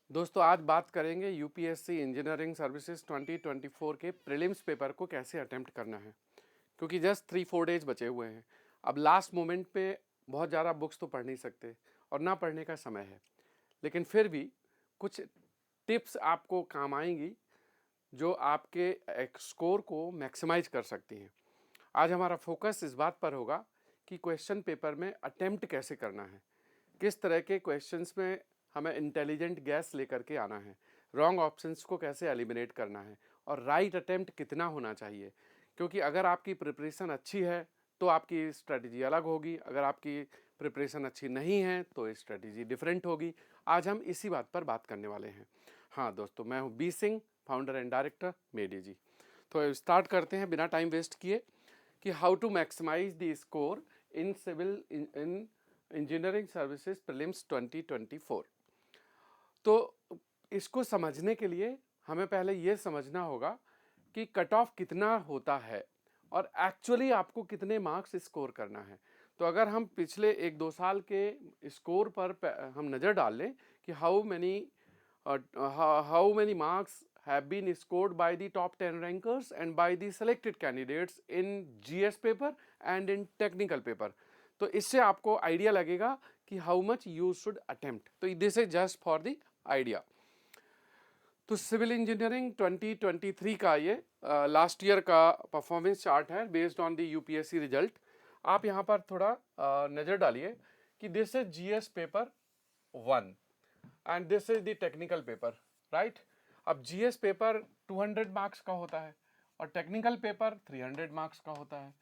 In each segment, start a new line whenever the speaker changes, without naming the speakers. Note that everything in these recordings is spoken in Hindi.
दोस्तों आज बात करेंगे यूपीएससी इंजीनियरिंग सर्विसेज 2024 के प्रीलिम्स पेपर को कैसे अटेम्प्ट करना है, क्योंकि जस्ट 3-4 डेज बचे हुए हैं। अब लास्ट मोमेंट पे बहुत ज़्यादा बुक्स तो पढ़ नहीं सकते और ना पढ़ने का समय है, लेकिन फिर भी कुछ टिप्स आपको काम आएंगी जो आपके स्कोर को मैक्सिमाइज कर सकती हैं। आज हमारा फोकस इस बात पर होगा कि क्वेश्चन पेपर में अटेम्प्ट कैसे करना है, किस तरह के क्वेश्चंस में हमें इंटेलिजेंट गैस लेकर के आना है, रॉन्ग ऑप्शंस को कैसे एलिमिनेट करना है और राइट अटेम्प्ट कितना होना चाहिए। क्योंकि अगर आपकी प्रिपरेशन अच्छी है तो आपकी स्ट्रेटजी अलग होगी, अगर आपकी प्रिपरेशन अच्छी नहीं है तो स्ट्रेटजी डिफरेंट होगी। आज हम इसी बात पर बात करने वाले हैं। हाँ दोस्तों, मैं हूँ B Singh, founder and director मेडी जी। तो स्टार्ट करते हैं बिना टाइम वेस्ट किए कि how to maximise the score in civil in engineering services prelims 2024। तो इसको समझने के लिए हमें पहले ये समझना होगा कि कट ऑफ कितना होता है और एक्चुअली आपको कितने मार्क्स स्कोर करना है। तो अगर हम पिछले 1-2 साल के स्कोर पर हम नज़र डाल लें कि how many marks have been scored by the top 10 rankers and by the selected candidates in GS paper and in technical paper, तो इससे आपको आइडिया लगेगा कि how much you should attempt. तो this is just for the idea. तो सिविल इंजीनियरिंग 2023 का ये लास्ट ईयर का परफॉर्मेंस चार्ट है based on the UPSC result. आप यहाँ पर थोड़ा नज़र डालिए कि this is GS paper 1 and this is the technical paper, right. अब जीएस पेपर 200 मार्क्स का होता है और टेक्निकल पेपर 300 मार्क्स का होता है।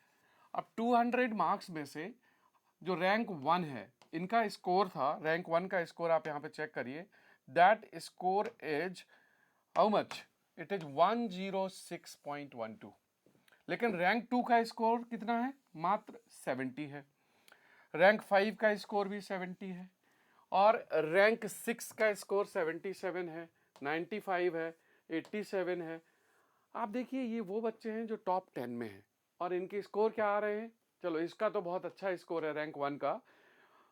अब 200 मार्क्स में से जो रैंक 1 है, इनका स्कोर था, रैंक 1 का स्कोर आप यहाँ पे चेक करिए, that score is how much, it is 106.12। लेकिन रैंक 2 का स्कोर कितना है, मात्र 70 है। रैंक 5 का स्कोर भी 70 है और रैंक 6 का स्कोर 77 है, 95 है, 87 है। आप देखिए ये वो बच्चे हैं जो टॉप 10 में हैं और इनके स्कोर क्या आ रहे हैं। चलो इसका तो बहुत अच्छा स्कोर है रैंक 1 का,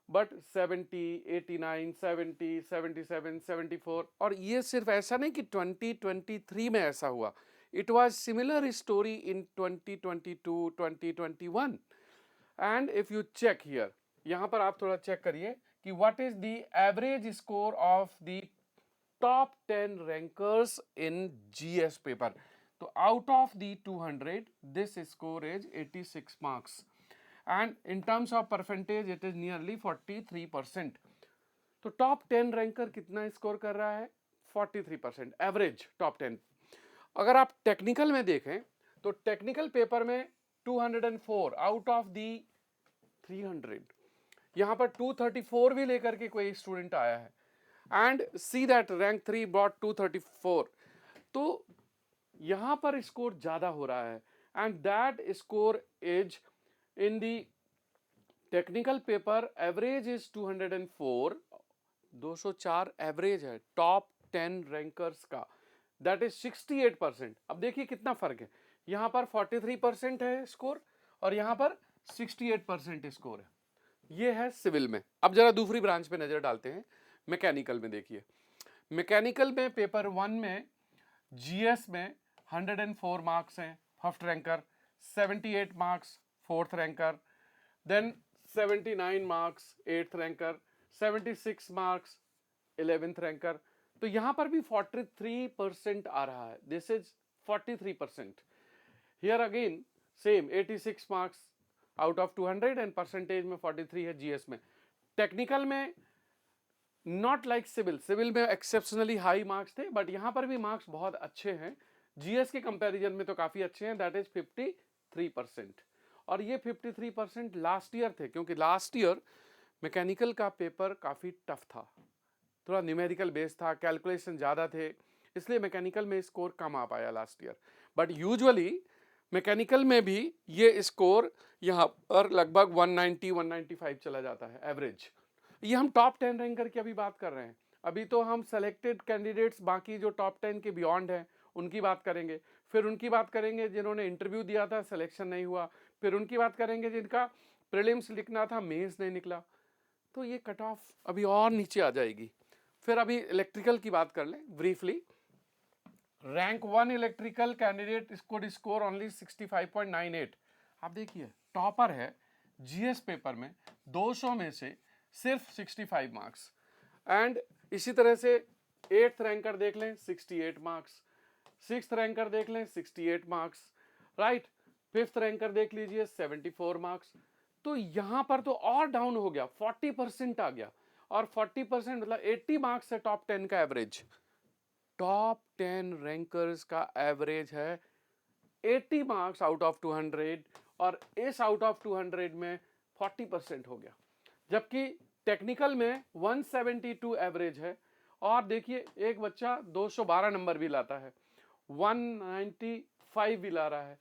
बट 70, 89, 70, 77, 74। और ये सिर्फ ऐसा नहीं कि 2023 में ऐसा हुआ, it was similar story in 2022, 2021। And if you check here, यहाँ पर आप थोड़ा चेक करिए कि what is the average score of the top 10 rankers in GS paper. So out of the 200, this score is 86 marks, and in terms of percentage it is nearly 43%. तो टॉप 10 रैंकर कितना स्कोर कर रहा है, 43% एवरेज टॉप 10। अगर आप टेक्निकल में देखें तो टेक्निकल पेपर में 204 आउट ऑफ दी 300, यहाँ पर 234 भी लेकर के कोई स्टूडेंट आया है and see that rank 3 brought 234। तो यहां पर स्कोर ज्यादा हो रहा है and that score is in the technical paper average is 204, 204 average है टॉप 10 रैंकर्स का, दैट इज 68%। अब देखिए कितना फर्क है, यहां पर 43% है स्कोर और यहां पर 68% स्कोर है। ये है सिविल में। अब जरा दूसरी ब्रांच पे नजर डालते हैं, मैकेनिकल में देखिए। मैकेनिकल में पेपर 1 में जीएस में 104 मार्क्स हैं first ranker, 78 marks fourth ranker, then 79 marks eighth ranker, 76 marks 11th ranker. तो यहां पर भी 43% आ रहा है, this is 43%। Here again same 86 marks out of 200 and percentage में 43 है जीएस में। टेक्निकल में नॉट लाइक सिविल, सिविल में एक्सेप्शनली हाई मार्क्स थे बट यहां पर भी मार्क्स बहुत अच्छे हैं, जीएस के कंपैरिजन में तो काफी अच्छे हैं, दैट इज 53%। और ये 53% लास्ट ईयर थे, क्योंकि लास्ट ईयर मैकेनिकल का पेपर काफी टफ था, थोड़ा न्यूमेरिकल बेस था, कैलकुलेशन ज्यादा थे, इसलिए मैकेनिकल में स्कोर कम आ पाया last year. But usually mechanical में भी ये स्कोर यहाँ पर लगभग 190-195 चला जाता है एवरेज। ये हम टॉप 10 रैंकर की अभी बात कर रहे हैं, अभी तो हम सेलेक्टेड कैंडिडेट्स बाकी जो टॉप 10 के बियॉन्ड हैं उनकी बात करेंगे, फिर उनकी बात करेंगे जिन्होंने इंटरव्यू दिया था सिलेक्शन नहीं हुआ, फिर उनकी बात करेंगे जिनका प्रीलिम्स लिखना था मेंस नहीं निकला। तो ये कट ऑफ अभी और नीचे आ जाएगी, फिर अभी इलेक्ट्रिकल की बात कर लें briefly. Rank 1 electrical candidate could score only 65.98। आप देखिए टॉपर है जीएस पेपर में 200 में से सिर्फ 65 मार्क्स। एंड इसी तरह से 8th रैंकर देख लें 68 मार्क्स, 6th रैंकर देख लें 68 मार्क्स, राइट। 5th रैंकर देख लीजिए 74 मार्क्स। तो यहां पर तो और डाउन हो गया, 40% आ गया। और 40% मतलब 80 मार्क्स है टॉप 10 का एवरेज। टॉप 10 रैंकर्स का एवरेज है 80 मार्क्स आउट ऑफ 200, और इस आउट ऑफ 200 में 40% हो गया। जबकि टेक्निकल में 172 एवरेज है, और देखिए एक बच्चा 212 नंबर भी लाता है, 195 भी ला रहा है।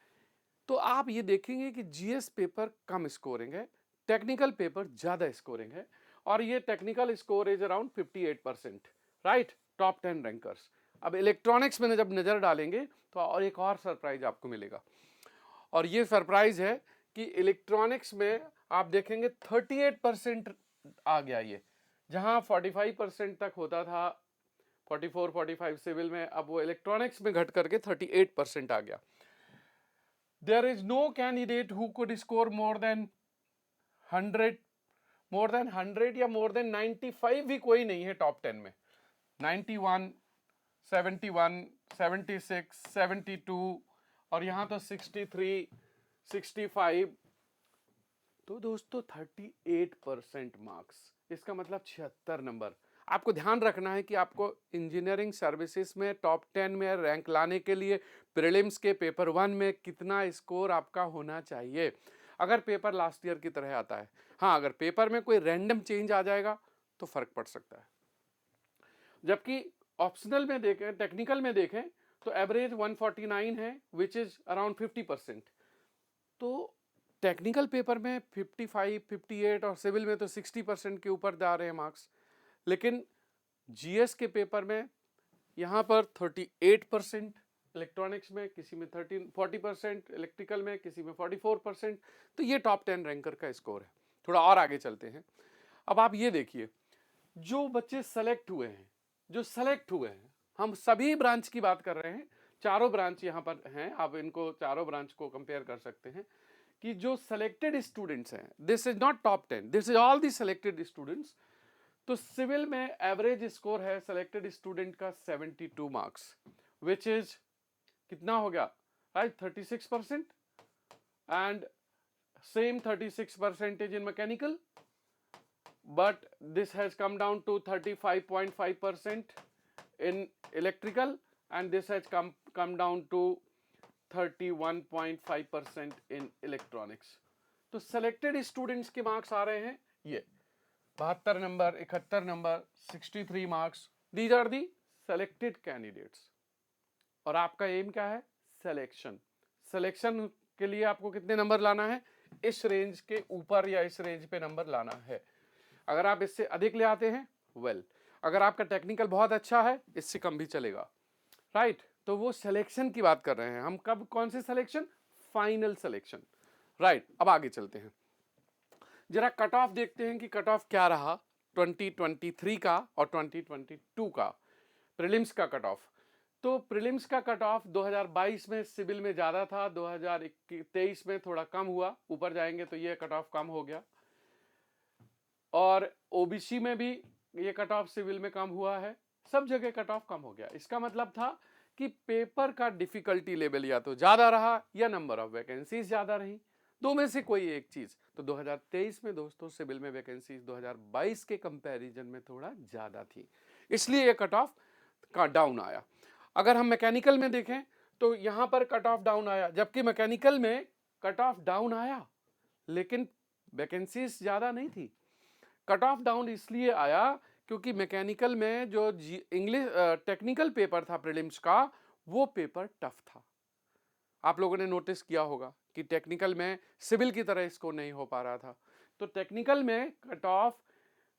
तो आप ये देखेंगे कि जीएस पेपर कम स्कोरिंग है, टेक्निकल पेपर ज्यादा स्कोरिंग है, और ये technical score is around 58%, right, top 10 rankers. अब इलेक्ट्रॉनिक्स में जब नजर डालेंगे तो और एक और सरप्राइज आपको मिलेगा, और ये सरप्राइज है कि इलेक्ट्रॉनिक्स में आप देखेंगे 38% आ गया ये, जहां 45% तक होता था, 44-45 सिविल में, अब वो इलेक्ट्रॉनिक्स में घट करके 38% आ गया। There is no candidate who could score more than 100 या more than 95 भी कोई नहीं है टॉप 10 में। 91, 71, 76, 72 और यहाँ तो 63, 65। तो दोस्तों 38% मार्क्स, इसका मतलब 76 नंबर। आपको ध्यान रखना है कि आपको इंजीनियरिंग सर्विसेज में टॉप 10 में रैंक लाने के लिए प्रीलिम्स के पेपर 1 में कितना स्कोर आपका होना चाहिए, अगर पेपर लास्ट ईयर की तरह आता है। हाँ, अगर पेपर में कोई रैंडम चेंज आ जाएगा तो फर्क पड़ सकता है। जबकि ऑप्शनल में देखें, टेक्निकल में देखें तो एवरेज 149 है, विच इज अराउंड 50%। तो टेक्निकल पेपर में 55, 58 और सिविल में तो 60% के ऊर जा रहे हैं मार्क्स। लेकिन जीएस के पेपर में यहां पर 38%, इलेक्ट्रॉनिक्स में किसी में 40%, इलेक्ट्रिकल में किसी में 44%। तो ये टॉप 10 रैंकर का स्कोर है। थोड़ा और आगे चलते हैं। अब आप ये देखिए, जो बच्चे सेलेक्ट हुए हैं, हम सभी ब्रांच की बात कर रहे हैं, चारों ब्रांच यहां पर हैं, आप इनको चारों ब्रांच को कंपेयर कर सकते हैं कि जो सेलेक्टेड स्टूडेंट्स हैं, this is not top 10, this is all the selected students. तो सिविल में एवरेज स्कोर है सेलेक्टेड स्टूडेंट का 72 मार्क्स, विच इज कितना हो गया, right, 36%। And same 36% in mechanical, but this has come down to 35.5% in electrical, and this has come down to 31.5% in electronics. तो selected students के मार्क्स आ रहे हैं ये 72 number, 71 number, 63 marks. These are the selected candidates. और आपका एम क्या है, सिलेक्शन। सिलेक्शन के लिए आपको कितने नंबर लाना है, इस रेंज के ऊपर या इस रेंज पे नंबर लाना है। अगर आप इससे अधिक ले आते हैं वेल, अगर आपका टेक्निकल बहुत अच्छा है इससे कम भी चलेगा, राइट। तो वो सिलेक्शन की बात कर रहे हैं हम, कब, कौन से सिलेक्शन, फाइनल सिलेक्शन, राइट। अब आगे चलते हैं, जरा कट ऑफ देखते हैं कि कट ऑफ क्या रहा 2023 का और 2022 का प्रीलिम्स का कट ऑफ। तो प्रीलिम्स का कट ऑफ 2022 में सिविल में ज्यादा था, 2023 में थोड़ा कम हुआ, ऊपर जाएंगे तो ये कट ऑफ कम हो गया। और ओबीसी में भी ये कट ऑफ सिविल में कम हुआ है, सब जगह कट ऑफ कम हो गया। इसका मतलब था कि पेपर का डिफिकल्टी लेवल या तो ज्यादा रहा या नंबर ऑफ वैकेंसीज ज्यादा रही, दो में से कोई एक चीज। तो 2023 में दोस्तों सिविल में वैकेंसीज 2022 के कंपैरिजन में थोड़ा ज्यादा थी, इसलिए ये कट ऑफ का डाउन आया। अगर हम मैकेनिकल में देखें तो यहां पर कट ऑफ डाउन आया, जबकि मैकेनिकल में कट ऑफ डाउन आया लेकिन वैकेंसीज ज्यादा नहीं थी। कट ऑफ डाउन इसलिए आया क्योंकि मैकेनिकल में जो इंग्लिश टेक्निकल पेपर था प्रीलिम्स का, वो पेपर टफ था। आप लोगों ने नोटिस किया होगा कि टेक्निकल में सिविल की तरह स्कोर नहीं हो पा रहा था। तो टेक्निकल में कट ऑफ,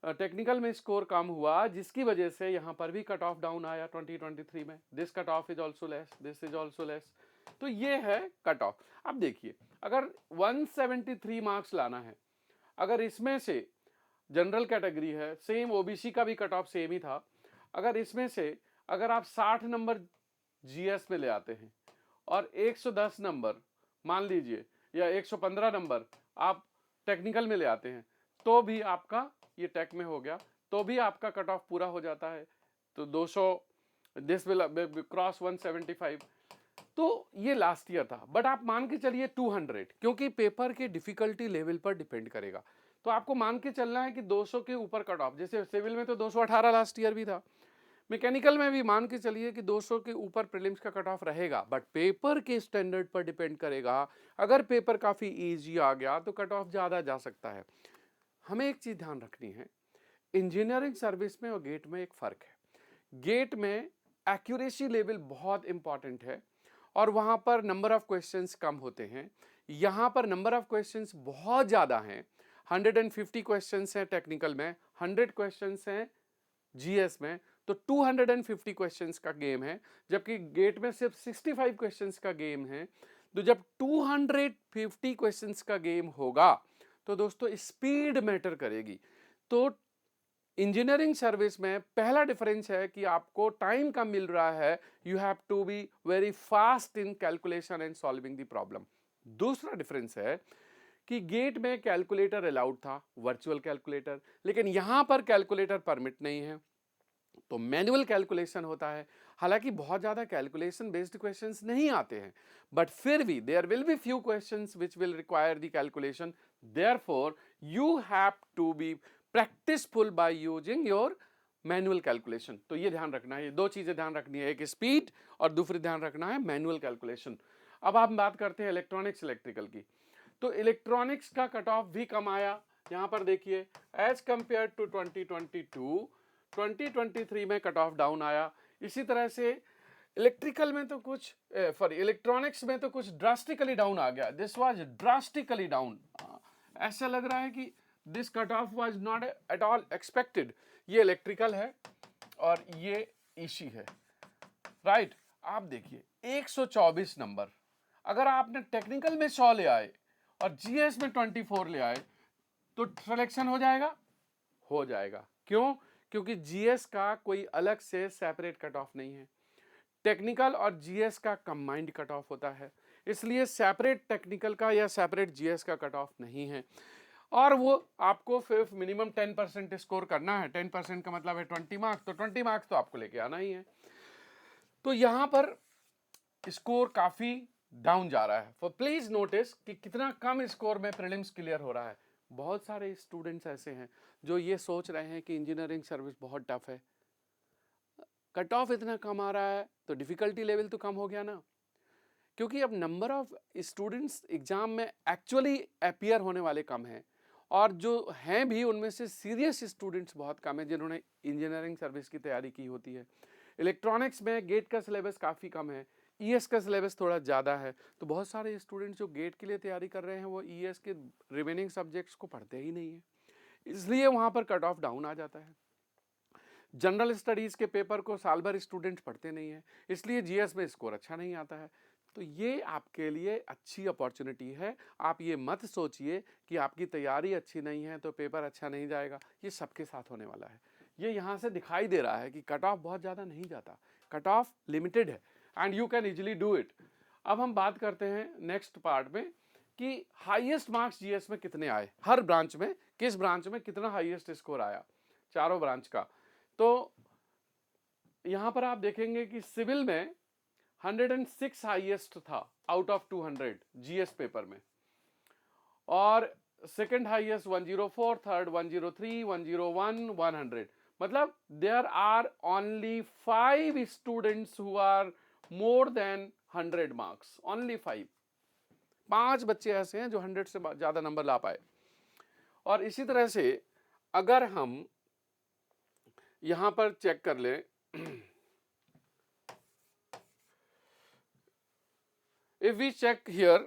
टेक्निकल में स्कोर कम हुआ, जिसकी वजह से यहां पर भी कट ऑफ डाउन आया 2023 में। This cut off is also less, this is also less. तो ये है कट ऑफ। अब देखिए, अगर 173 मार्क्स लाना है, अगर इसमें से जनरल कैटेगरी है, सेम ओबीसी का भी कट ऑफ सेम ही था, अगर इसमें से अगर आप 60 नंबर जीएस में ले आते हैं और 110 नंबर मान लीजिए या 115 नंबर आप टेक्निकल में ले आते हैं, तो भी आपका ये टेक में हो गया, तो भी आपका कट ऑफ पूरा हो जाता है। तो 200 दिस विल क्रॉस 175। तो ये लास्ट ईयर था, बट आप मान के चलिए 200, क्योंकि पेपर के डिफिकल्टी लेवल पर डिपेंड करेगा। तो आपको मान के चलना है कि 200 के ऊपर कट ऑफ, जैसे सिविल में तो 218 लास्ट ईयर भी था, मैकेनिकल में भी मान के चलिए कि 200 के ऊपर प्रीलिम्स का कट ऑफ रहेगा, बट पेपर के स्टैंडर्ड पर डिपेंड करेगा। अगर पेपर काफ़ी इजी आ गया तो कट ऑफ ज़्यादा जा सकता है। हमें एक चीज़ ध्यान रखनी है, इंजीनियरिंग सर्विस में और गेट में एक फ़र्क है। गेट में एक्यूरेसी लेवल बहुत इंपॉर्टेंट है और वहाँ पर नंबर ऑफ क्वेश्चंस कम होते हैं। यहाँ पर नंबर ऑफ क्वेश्चंस बहुत ज़्यादा हैं, 150 क्वेश्चंस हैं टेक्निकल में, 100 क्वेश्चंस हैं जीएस में, तो 250 क्वेश्चंस का गेम है, जबकि गेट में सिर्फ 65 क्वेश्चंस का गेम है। तो जब 250 क्वेश्चंस का गेम होगा तो दोस्तों स्पीड मैटर करेगी। तो इंजीनियरिंग सर्विस में पहला डिफरेंस है कि आपको टाइम कम मिल रहा है, you have to be very fast in calculation and solving the problem. दूसरा डिफरेंस है कि गेट में कैलकुलेटर अलाउड था, वर्चुअल कैलकुलेटर, लेकिन यहां पर कैलकुलेटर परमिट नहीं है, तो मैनुअल कैलकुलेशन होता है। हालांकि बहुत ज्यादा कैलकुलेशन बेस्ड क्वेश्चंस नहीं आते हैं, बट फिर भी there will be few questions which will require the calculation, therefore you have to be practiceful by using your manual calculation. तो ये ध्यान रखना है, ये दो चीजें ध्यान रखनी है, एक स्पीड और दूसरी ध्यान रखना है मैनुअल कैलकुलेशन। अब हम बात करते हैं इलेक्ट्रॉनिक्स इलेक्ट्रिकल की। तो इलेक्ट्रॉनिक्स का कट ऑफ भी कम आया, यहां पर देखिए एज कंपेयर टू 2022, 2023 में कट ऑफ डाउन आया। इसी तरह से इलेक्ट्रिकल में तो कुछ सॉरी इलेक्ट्रॉनिक्स में तो कुछ ड्रास्टिकली डाउन आ गया, दिस वाज ड्रास्टिकली डाउन। ऐसा लग रहा है कि this cut off was not at all expected. ये इलेक्ट्रिकल है और ये ईसी है, राइट। आप देखिए 124 नंबर, अगर आपने टेक्निकल में 100 ले आए और जीएस में 24 ले आए तो सिलेक्शन हो जाएगा, हो जाएगा। क्यों? क्योंकि जीएस का कोई अलग से सेपरेट कट ऑफ नहीं है, टेक्निकल और जीएस का कंबाइंड कट ऑफ होता है, इसलिए सेपरेट टेक्निकल का या सेपरेट जीएस का कट ऑफ नहीं है। और वो आपको फिर मिनिमम 10% स्कोर करना है, 10% का मतलब है 20 मार्क्स, तो 20 मार्क्स तो आपको लेके आना ही है। तो यहां पर स्कोर काफी डाउन जा रहा है। प्लीज नोटिस कि कितना कम स्कोर में प्रीलिम्स क्लियर हो रहा है। बहुत सारे स्टूडेंट्स ऐसे हैं जो ये सोच रहे हैं कि इंजीनियरिंग सर्विस बहुत टफ है, कट ऑफ इतना कम आ रहा है तो डिफिकल्टी लेवल तो कम हो गया ना, क्योंकि अब नंबर ऑफ स्टूडेंट्स एग्जाम में एक्चुअली अपीयर होने वाले कम हैं, और जो हैं भी उनमें से सीरियस स्टूडेंट्स बहुत कम हैं जिन्होंने इंजीनियरिंग सर्विस की तैयारी की होती है। इलेक्ट्रॉनिक्स में गेट का सिलेबस काफ़ी कम है, ईएस का सिलेबस थोड़ा ज़्यादा है, तो बहुत सारे स्टूडेंट्स जो गेट के लिए तैयारी कर रहे हैं वो ईएस के रिमेनिंग सब्जेक्ट्स को पढ़ते ही नहीं है, इसलिए वहाँ पर कट ऑफ डाउन आ जाता है। जनरल स्टडीज़ के पेपर को साल भर स्टूडेंट्स पढ़ते नहीं है, इसलिए जीएस में स्कोर अच्छा नहीं आता है। तो ये आपके लिए अच्छी अपॉर्चुनिटी है। आप ये मत सोचिए कि आपकी तैयारी अच्छी नहीं है तो पेपर अच्छा नहीं जाएगा, ये सबके साथ होने वाला है। ये यहाँ से दिखाई दे रहा है कि कट ऑफ बहुत ज़्यादा नहीं जाता, कट ऑफ लिमिटेड है and you can easily do it. अब हम बात करते हैं नेक्स्ट पार्ट में कि हाईएस्ट मार्क्स जीएस में कितने आए, हर ब्रांच में किस ब्रांच में कितना हाईएस्ट स्कोर आया, चारों ब्रांच का। तो यहां पर आप देखेंगे कि सिविल में 106 हाईएस्ट था आउट ऑफ 200 जीएस पेपर में, और सेकंड हाईएस्ट 104, थर्ड 103, 101, 100। मतलब there are only 5 students who are more than 100 marks, only 5 बच्चे ऐसे हैं जो 100 से ज्यादा नंबर ला पाए। और इसी तरह से अगर हम यहां पर चेक कर लें, if we check here,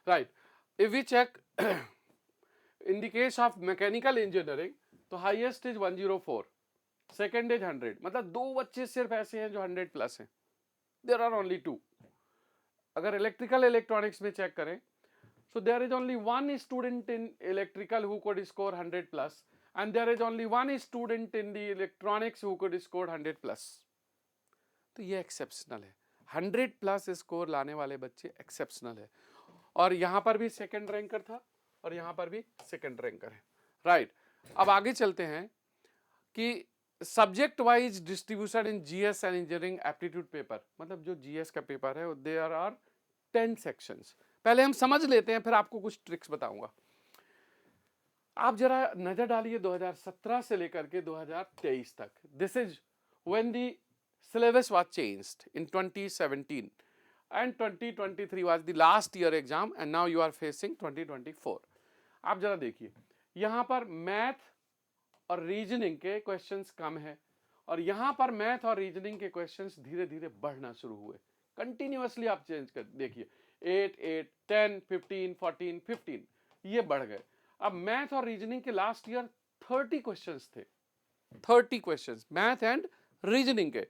right, if we check in the case of mechanical engineering, तो highest is 104, सेकेंड इज 100, मतलब 2 बच्चे सिर्फ ऐसे हैं जो 100 प्लस हैं, देयर आर ओनली 2। अगर इलेक्ट्रिकल इलेक्ट्रॉनिक्स में चेक करें, so there is only one student in electrical who could score 100 plus, and there is only one student in the electronics who could score 100 plus। तो ये एक्सेप्शनल है, 100 प्लस स्कोर लाने वाले बच्चे एक्सेप्शनल है। और यहाँ पर भी सेकंड रैंकर था और यहाँ पर भी सेकंड रैंकर है, राइट। अब आगे चलते हैं कि subject wise distribution in GS and engineering aptitude paper, मतलब जो जीएस का पेपर है देयर आर 10 सेक्शंस। पहले हम समझ लेते हैं, फिर आपको कुछ ट्रिक्स बताऊंगा। आप जरा नजर डालिए 2017 से लेकर के 2023 तक। This is when the syllabus was changed in 2017 and 2023 was the last year exam and now you are facing 2024। आप जरा देखिए, यहाँ पर मैथ और रीजनिंग के क्वेश्चंस कम है और यहाँ पर मैथ और रीजनिंग के क्वेश्चंस धीरे धीरे बढ़ना शुरू हुए। कंटिन्यूअसली आप चेंज कर देखिए, 8, 8, 10, 15, 14, 15 ये बढ़ गए। अब मैथ और रीजनिंग के लास्ट ईयर 30 क्वेश्चंस थे, 30 क्वेश्चंस मैथ एंड रीजनिंग के।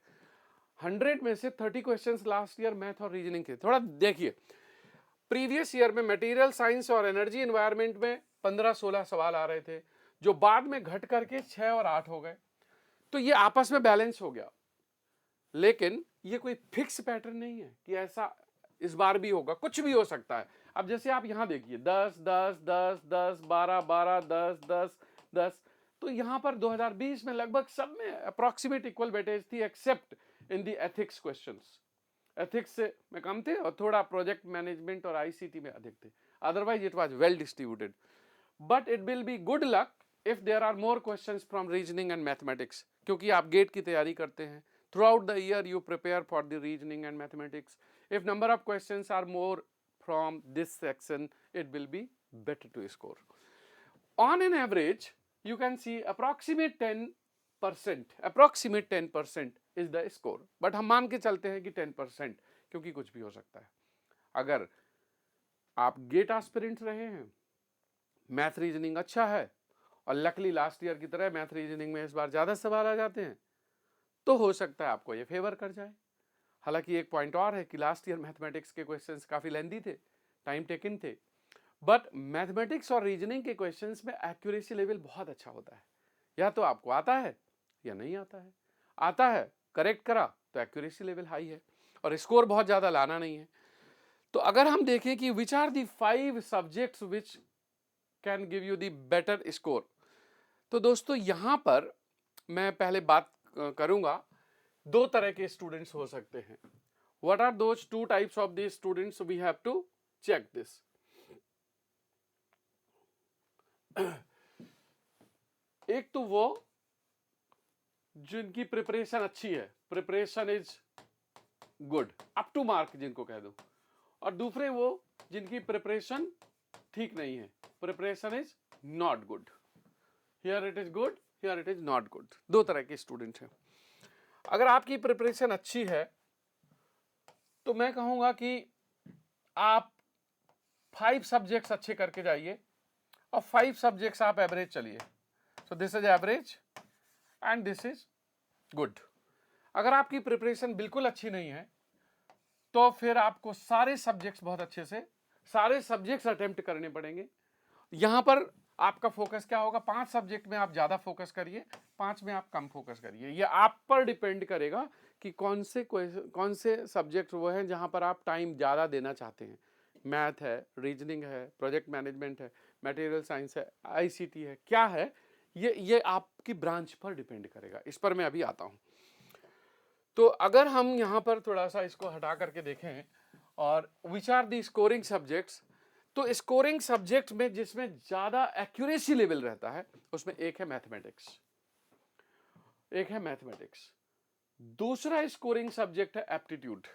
100 में से 30 क्वेश्चंस लास्ट ईयर मैथ और रीजनिंग के। थोड़ा देखिए, प्रीवियस ईयर में मटेरियल साइंस और एनर्जी एनवायरनमेंट में 15-16 सवाल आ रहे थे, जो बाद में घट करके 6 और 8 हो गए। तो ये आपस में बैलेंस हो गया, लेकिन ये कोई फिक्स पैटर्न नहीं है कि ऐसा इस बार भी होगा, कुछ भी हो सकता है। अब जैसे आप यहां देखिए 10, 10, 10, 10, 12, 12, 10, 10, 10, तो यहां पर 2020 में लगभग सब में अप्रॉक्सीमेट इक्वल वेटेज थी, accept in the ethics questions. Ethics से में कम थे और थोड़ा प्रोजेक्ट मैनेजमेंट और आईसीटी में अधिक थे। Otherwise it was well distributed, but it will be good luck if there are more questions from reasoning and mathematics, क्योंकि आप गेट की तैयारी करते हैं। Throughout the year you prepare for the reasoning and mathematics. If number of questions are more from this section, it will be better to score. On an average, you can see approximate 10%, approximate 10% is the score. But हम मान के चलते हैं कि 10%, क्योंकि कुछ भी हो सकता है। अगर आप गेट एस्पिरेंट रहे हैं, मैथ रीजनिंग अच्छा है और लकली लास्ट ईयर की तरह मैथ रीजनिंग में इस बार ज्यादा सवाल आ जाते हैं, तो हो सकता है आपको ये फेवर कर जाए। हालांकि एक पॉइंट और है कि लास्ट ईयर मैथमेटिक्स के क्वेश्चंस काफी लेंदी थे, टाइम टेकन थे, बट मैथमेटिक्स और रीजनिंग के क्वेश्चंस में एक्यूरेसी लेवल बहुत अच्छा होता है। या तो आपको आता है या नहीं आता है। आता है, करेक्ट करा तो एक्यूरेसी लेवल हाई है और स्कोर बहुत ज्यादा लाना नहीं है। तो अगर हम देखें कि which are the 5 subjects which can give you the better score, तो दोस्तों यहां पर मैं पहले बात करूंगा, 2 तरह के स्टूडेंट्स हो सकते हैं। What are those 2 types of the students, we have to check this. एक तो वो जिनकी प्रिपरेशन अच्छी है, preparation is good, up to mark जिनको कह दो, और दूसरे वो जिनकी प्रिपरेशन ठीक नहीं है, preparation is not good. Here it is good, here it is not good. 2 तरह के स्टूडेंट हैं। अगर आपकी प्रिपरेशन अच्छी है तो मैं कहूंगा कि आप 5 सब्जेक्ट्स अच्छे करके जाइए और 5 सब्जेक्ट्स आप एवरेज चलिए। सो this is average and this is good. अगर आपकी प्रिपरेशन बिल्कुल अच्छी नहीं है तो फिर आपको सारे सब्जेक्ट्स बहुत अच्छे से, सारे सब्जेक्ट्स अटेम्प्ट करने पड़ेंगे। यहां पर आपका फोकस क्या होगा, 5 सब्जेक्ट में आप ज्यादा फोकस करिए, 5 में आप कम फोकस करिए। ये आप पर डिपेंड करेगा कि कौन से सब्जेक्ट वो हैं जहां पर आप टाइम ज्यादा देना चाहते हैं। मैथ है, रीजनिंग है, प्रोजेक्ट मैनेजमेंट है, मटेरियल साइंस है, आईसीटी है, क्या है, ये आपकी ब्रांच पर डिपेंड करेगा। इस पर मैं अभी आता हूं। तो अगर हम यहां पर थोड़ा सा इसको हटा करके देखें और which are the scoring subjects, तो स्कोरिंग सब्जेक्ट में जिसमें ज्यादा एक्यूरेसी लेवल रहता है उसमें एक है मैथमेटिक्स, एक है मैथमेटिक्स। दूसरा स्कोरिंग सब्जेक्ट है aptitude,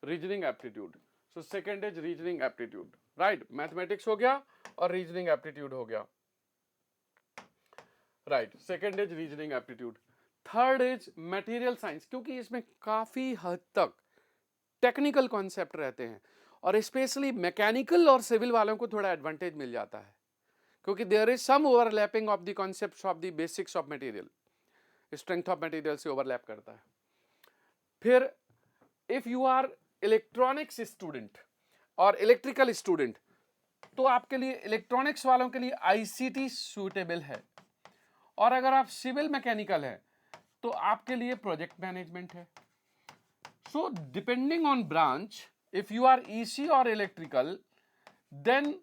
reasoning aptitude. So second is reasoning aptitude, right. Mathematics हो गया और रीजनिंग एप्टीट्यूड हो गया, right. Second is reasoning aptitude. Third is material science, क्योंकि इसमें काफी हद तक टेक्निकल कॉन्सेप्ट रहते हैं और स्पेशली मैकेनिकल और सिविल वालों को थोड़ा एडवांटेज मिल जाता है, क्योंकि there is some overlapping of the concepts of the basics of material. Strength of material से ओवरलैप करता है। फिर if you are electronics student और इलेक्ट्रिकल स्टूडेंट, तो आपके लिए इलेक्ट्रॉनिक्स वालों के लिए आईसीटी सूटेबल है, और अगर आप सिविल मैकेनिकल है तो आपके लिए प्रोजेक्ट मैनेजमेंट है। So depending on branch, if you are EC और electrical, then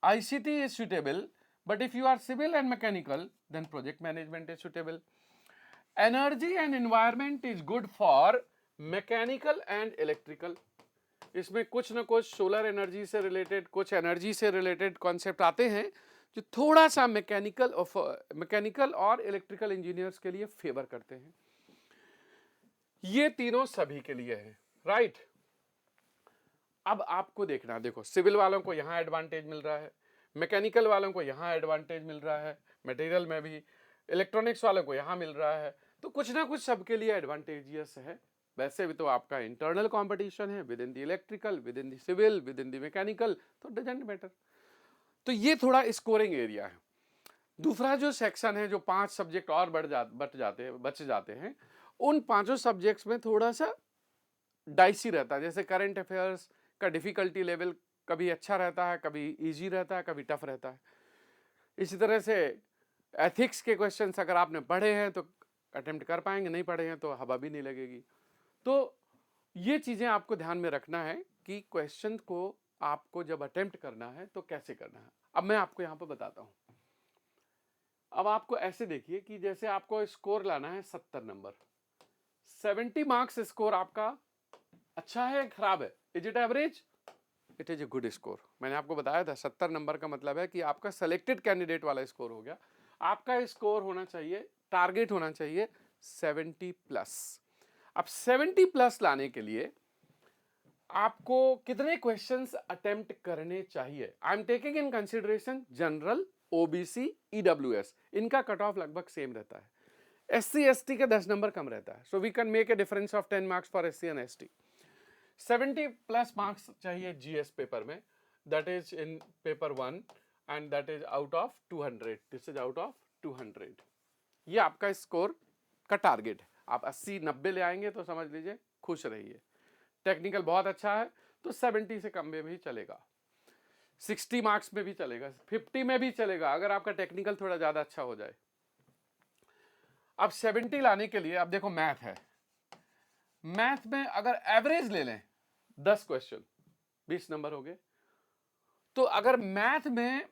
ICT is suitable, but if you are civil and mechanical, then project management is suitable. Energy and environment is good for mechanical and electrical. इसमें कुछ ना कुछ सोलर एनर्जी से रिलेटेड, कुछ एनर्जी से रिलेटेड कॉन्सेप्ट आते हैं जो थोड़ा सा मैकेनिकल और इलेक्ट्रिकल इंजीनियर्स के लिए फेवर करते हैं। ये तीनों सभी के लिए है, राइट। अब आपको देखना, देखो सिविल वालों को यहाँ एडवांटेज मिल रहा है, मैकेनिकल वालों को यहाँ एडवांटेज मिल रहा है, मटेरियल में भी, इलेक्ट्रॉनिक्स वालों को यहाँ मिल रहा है, तो कुछ ना कुछ सबके लिए एडवांटेजियस है। वैसे भी तो आपका इंटरनल कंपटीशन है within the electrical, within the civil, within the mechanical, तो डजंट मैटर। तो ये थोड़ा स्कोरिंग एरिया है। दूसरा जो सेक्शन है, जो 5 सब्जेक्ट और बच जाते हैं, उन 5 सब्जेक्ट्स में थोड़ा सा डाइसी रहता है। जैसे करंट अफेयर्स का डिफिकल्टी लेवल कभी अच्छा रहता है, कभी इजी रहता है, कभी टफ रहता है। इसी तरह से एथिक्स के क्वेश्चंस अगर आपने पढ़े हैं तो अटेम्प्ट कर पाएंगे, नहीं पढ़े हैं तो हवा भी नहीं लगेगी। तो ये चीज़ें आपको ध्यान में रखना है कि क्वेश्चन को आपको जब अटेम्प्ट करना है तो कैसे करना है। अब मैं आपको यहाँ पर बताता हूँ। अब आपको ऐसे देखिए कि जैसे आपको स्कोर लाना है 70 नंबर, 70 मार्क्स स्कोर आपका अच्छा है, खराब है, is it average? It is a good score. मैंने आपको बताया था 70 नंबर का मतलब है कि आपका सेलेक्टेड कैंडिडेट वाला स्कोर हो गया। आपका स्कोर होना चाहिए, टारगेट होना चाहिए 70 प्लस। अब 70 प्लस लाने के लिए आपको कितने क्वेश्चंस अटेम्प्ट करने चाहिए? I am taking in consideration general, OBC, EWS, इनका कट ऑफ लगभग सेम रहता है। एससी एसटी के 10 नंबर कम रहता है, so we can make a difference of 10 marks for SC and ST. 70 plus marks चाहिए जीएस पेपर में, that is in paper 1 and that is out of 200, this is out of 200। ये आपका स्कोर का टारगेट है। आप 80-90 ले आएंगे तो समझ लीजिए खुश रहिए। टेक्निकल बहुत अच्छा है तो 70 से कम में भी चलेगा, 60 मार्क्स में भी चलेगा, 50 में भी चलेगा अगर आपका टेक्निकल थोड़ा ज्यादा अच्छा हो जाए। अब 70 लाने के लिए अब देखो मैथ है, मैथ में अगर एवरेज ले लें 10 क्वेश्चन 20 नंबर हो गए, तो अगर मैथ में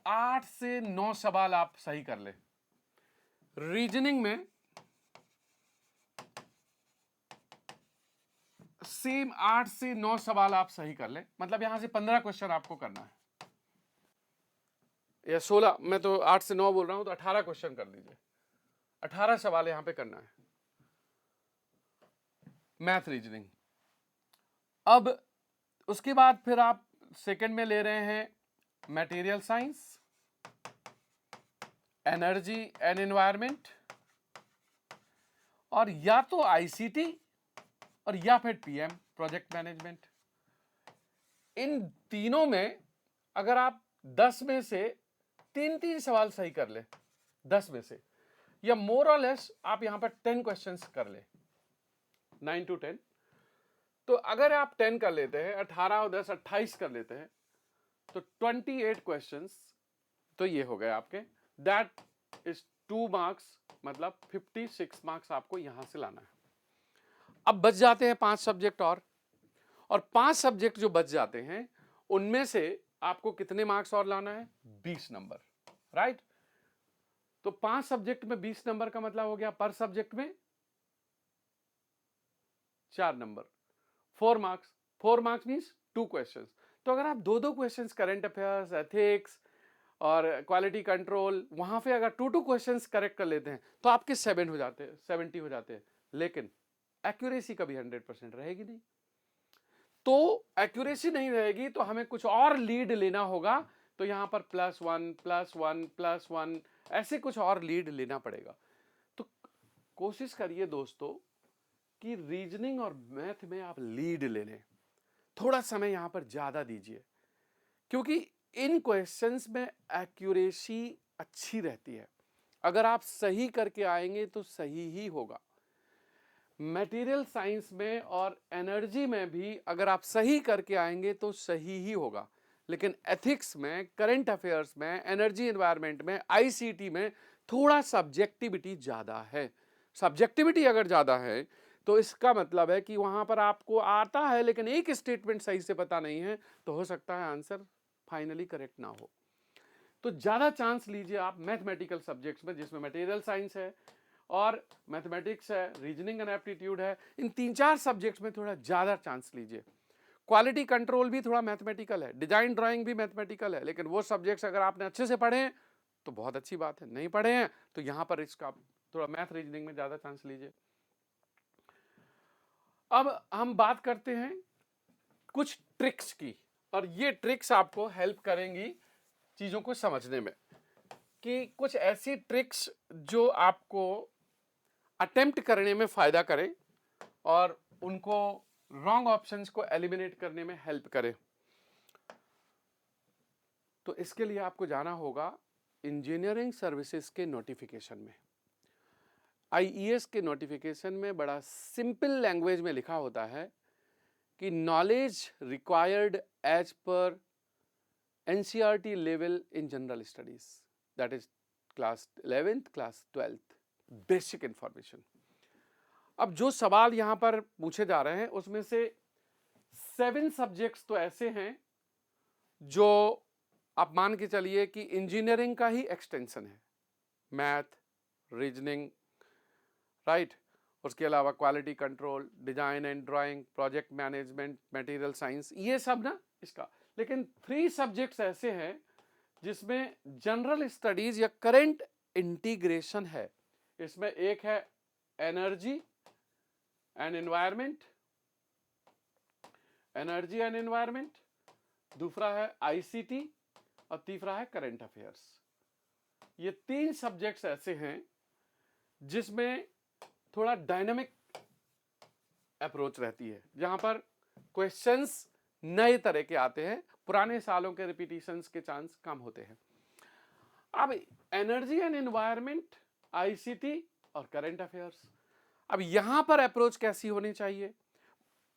8 से 9 सवाल आप सही कर ले, रीजनिंग में सेम 8 से 9 सवाल आप सही कर ले, मतलब यहां से 15 क्वेश्चन आपको करना है, या 16, मैं तो 8 से 9 बोल रहा हूं, तो 18 क्वेश्चन कर लीजिए, 18 सवाल यहां पे करना है मैथ रीजनिंग। अब उसके बाद फिर आप सेकंड में ले रहे हैं material science, energy and environment, और या तो आईसीटी और या फिर पीएम, प्रोजेक्ट मैनेजमेंट। इन तीनों में अगर आप 10 में से 3-3 सवाल सही कर ले, 10 में से, या मोर और लेस आप यहां पर 10 क्वेश्चंस कर ले, 9 to 10, तो अगर आप 10 कर लेते हैं, 18 और 10 28 कर लेते हैं, तो 28 क्वेश्चंस तो ये हो गए आपके, दैट इज 2 मार्क्स, मतलब 56 मार्क्स आपको यहां से लाना है। अब बच जाते हैं 5 सब्जेक्ट और 5 सब्जेक्ट जो बच जाते हैं उनमें से आपको कितने मार्क्स और लाना है? 20 नंबर, राइट। तो 5 सब्जेक्ट में 20 नंबर का मतलब हो गया पर सब्जेक्ट में 4 number, 4 marks. 4 marks means 2 questions. तो अगर आप 2-2 क्वेश्चंस करंट अफेयर्स, एथिक्स और क्वालिटी कंट्रोल, वहां पे अगर 2-2 क्वेश्चंस करेक्ट कर लेते हैं तो आपके 70 हो जाते हैं, लेकिन एक्यूरेसी कभी 100% रहेगी नहीं। तो एक्यूरेसी नहीं रहेगी तो हमें कुछ और लीड लेना होगा, तो यहां पर +1 ऐसे कुछ और लीड लेना पड़ेगा। तो कोशिश करिए दोस्तों कि रीजनिंग और मैथ में आप लीड ले लें, थोड़ा समय यहां पर ज्यादा दीजिए, क्योंकि इन क्वेश्चंस में एक्यूरेसी अच्छी रहती है। अगर आप सही करके आएंगे तो सही ही होगा। मटेरियल साइंस में और एनर्जी में भी अगर आप सही करके आएंगे तो सही ही होगा, लेकिन एथिक्स में, करंट अफेयर्स में, एनर्जी एनवायरनमेंट में, आईसीटी में थोड़ा सब्जेक्टिविटी ज़्यादा है। सब्जेक्टिविटी अगर ज़्यादा है तो इसका मतलब है कि वहाँ पर आपको आता है लेकिन एक स्टेटमेंट सही से पता नहीं है, तो हो सकता है आंसर फाइनली करेक्ट ना हो। तो ज़्यादा चांस लीजिए आप मैथमेटिकल सब्जेक्ट्स में, जिसमें मटेरियल साइंस है और मैथमेटिक्स है, रीजनिंग एंड एप्टीट्यूड है। इन 3-4 सब्जेक्ट्स में थोड़ा ज़्यादा चांस लीजिए। क्वालिटी कंट्रोल भी थोड़ा मैथमेटिकल है, डिजाइन ड्राइंग भी मैथमेटिकल है, लेकिन वो सब्जेक्ट्स अगर आपने अच्छे से पढ़े हैं तो बहुत अच्छी बात है, नहीं पढ़े हैं तो यहाँ पर इसका थोड़ा मैथ रीजनिंग में ज़्यादा चांस लीजिए। अब हम बात करते हैं कुछ ट्रिक्स की, और ये ट्रिक्स आपको हेल्प करेंगी चीज़ों को समझने में, कि कुछ ऐसी ट्रिक्स जो आपको अटेम्प्ट करने में फ़ायदा करें और उनको रॉन्ग ऑप्शंस को एलिमिनेट करने में हेल्प करें। तो इसके लिए आपको जाना होगा इंजीनियरिंग सर्विसेज के नोटिफिकेशन में। आईईएस के नोटिफिकेशन में बड़ा सिंपल लैंग्वेज में लिखा होता है कि knowledge required as per NCERT level in general studies, that is class 11th, class 12th, basic information. अब जो सवाल यहां पर पूछे जा रहे हैं उसमें से 7 सब्जेक्ट्स तो ऐसे हैं जो आप मान के चलिए कि इंजीनियरिंग का ही एक्सटेंशन है, मैथ, रीजनिंग, राइट। उसके अलावा quality control, design and drawing, project management, material science, ये सब ना इसका। लेकिन 3 सब्जेक्ट्स ऐसे हैं जिसमें जनरल स्टडीज या करंट इंटीग्रेशन है। इसमें एक है एनर्जी एंड एनवायरनमेंट, दूसरा है आईसीटी और तीसरा है करंट अफेयर्स। ये 3 सब्जेक्ट्स ऐसे हैं जिसमें थोड़ा डायनामिक अप्रोच रहती है, जहां पर क्वेश्चंस नए तरह के आते हैं, पुराने सालों के रिपीटिशंस के चांस कम होते हैं। अब एनर्जी एंड एनवायरनमेंट, आईसीटी और करंट अफेयर्स, अब यहां पर अप्रोच कैसी होनी चाहिए?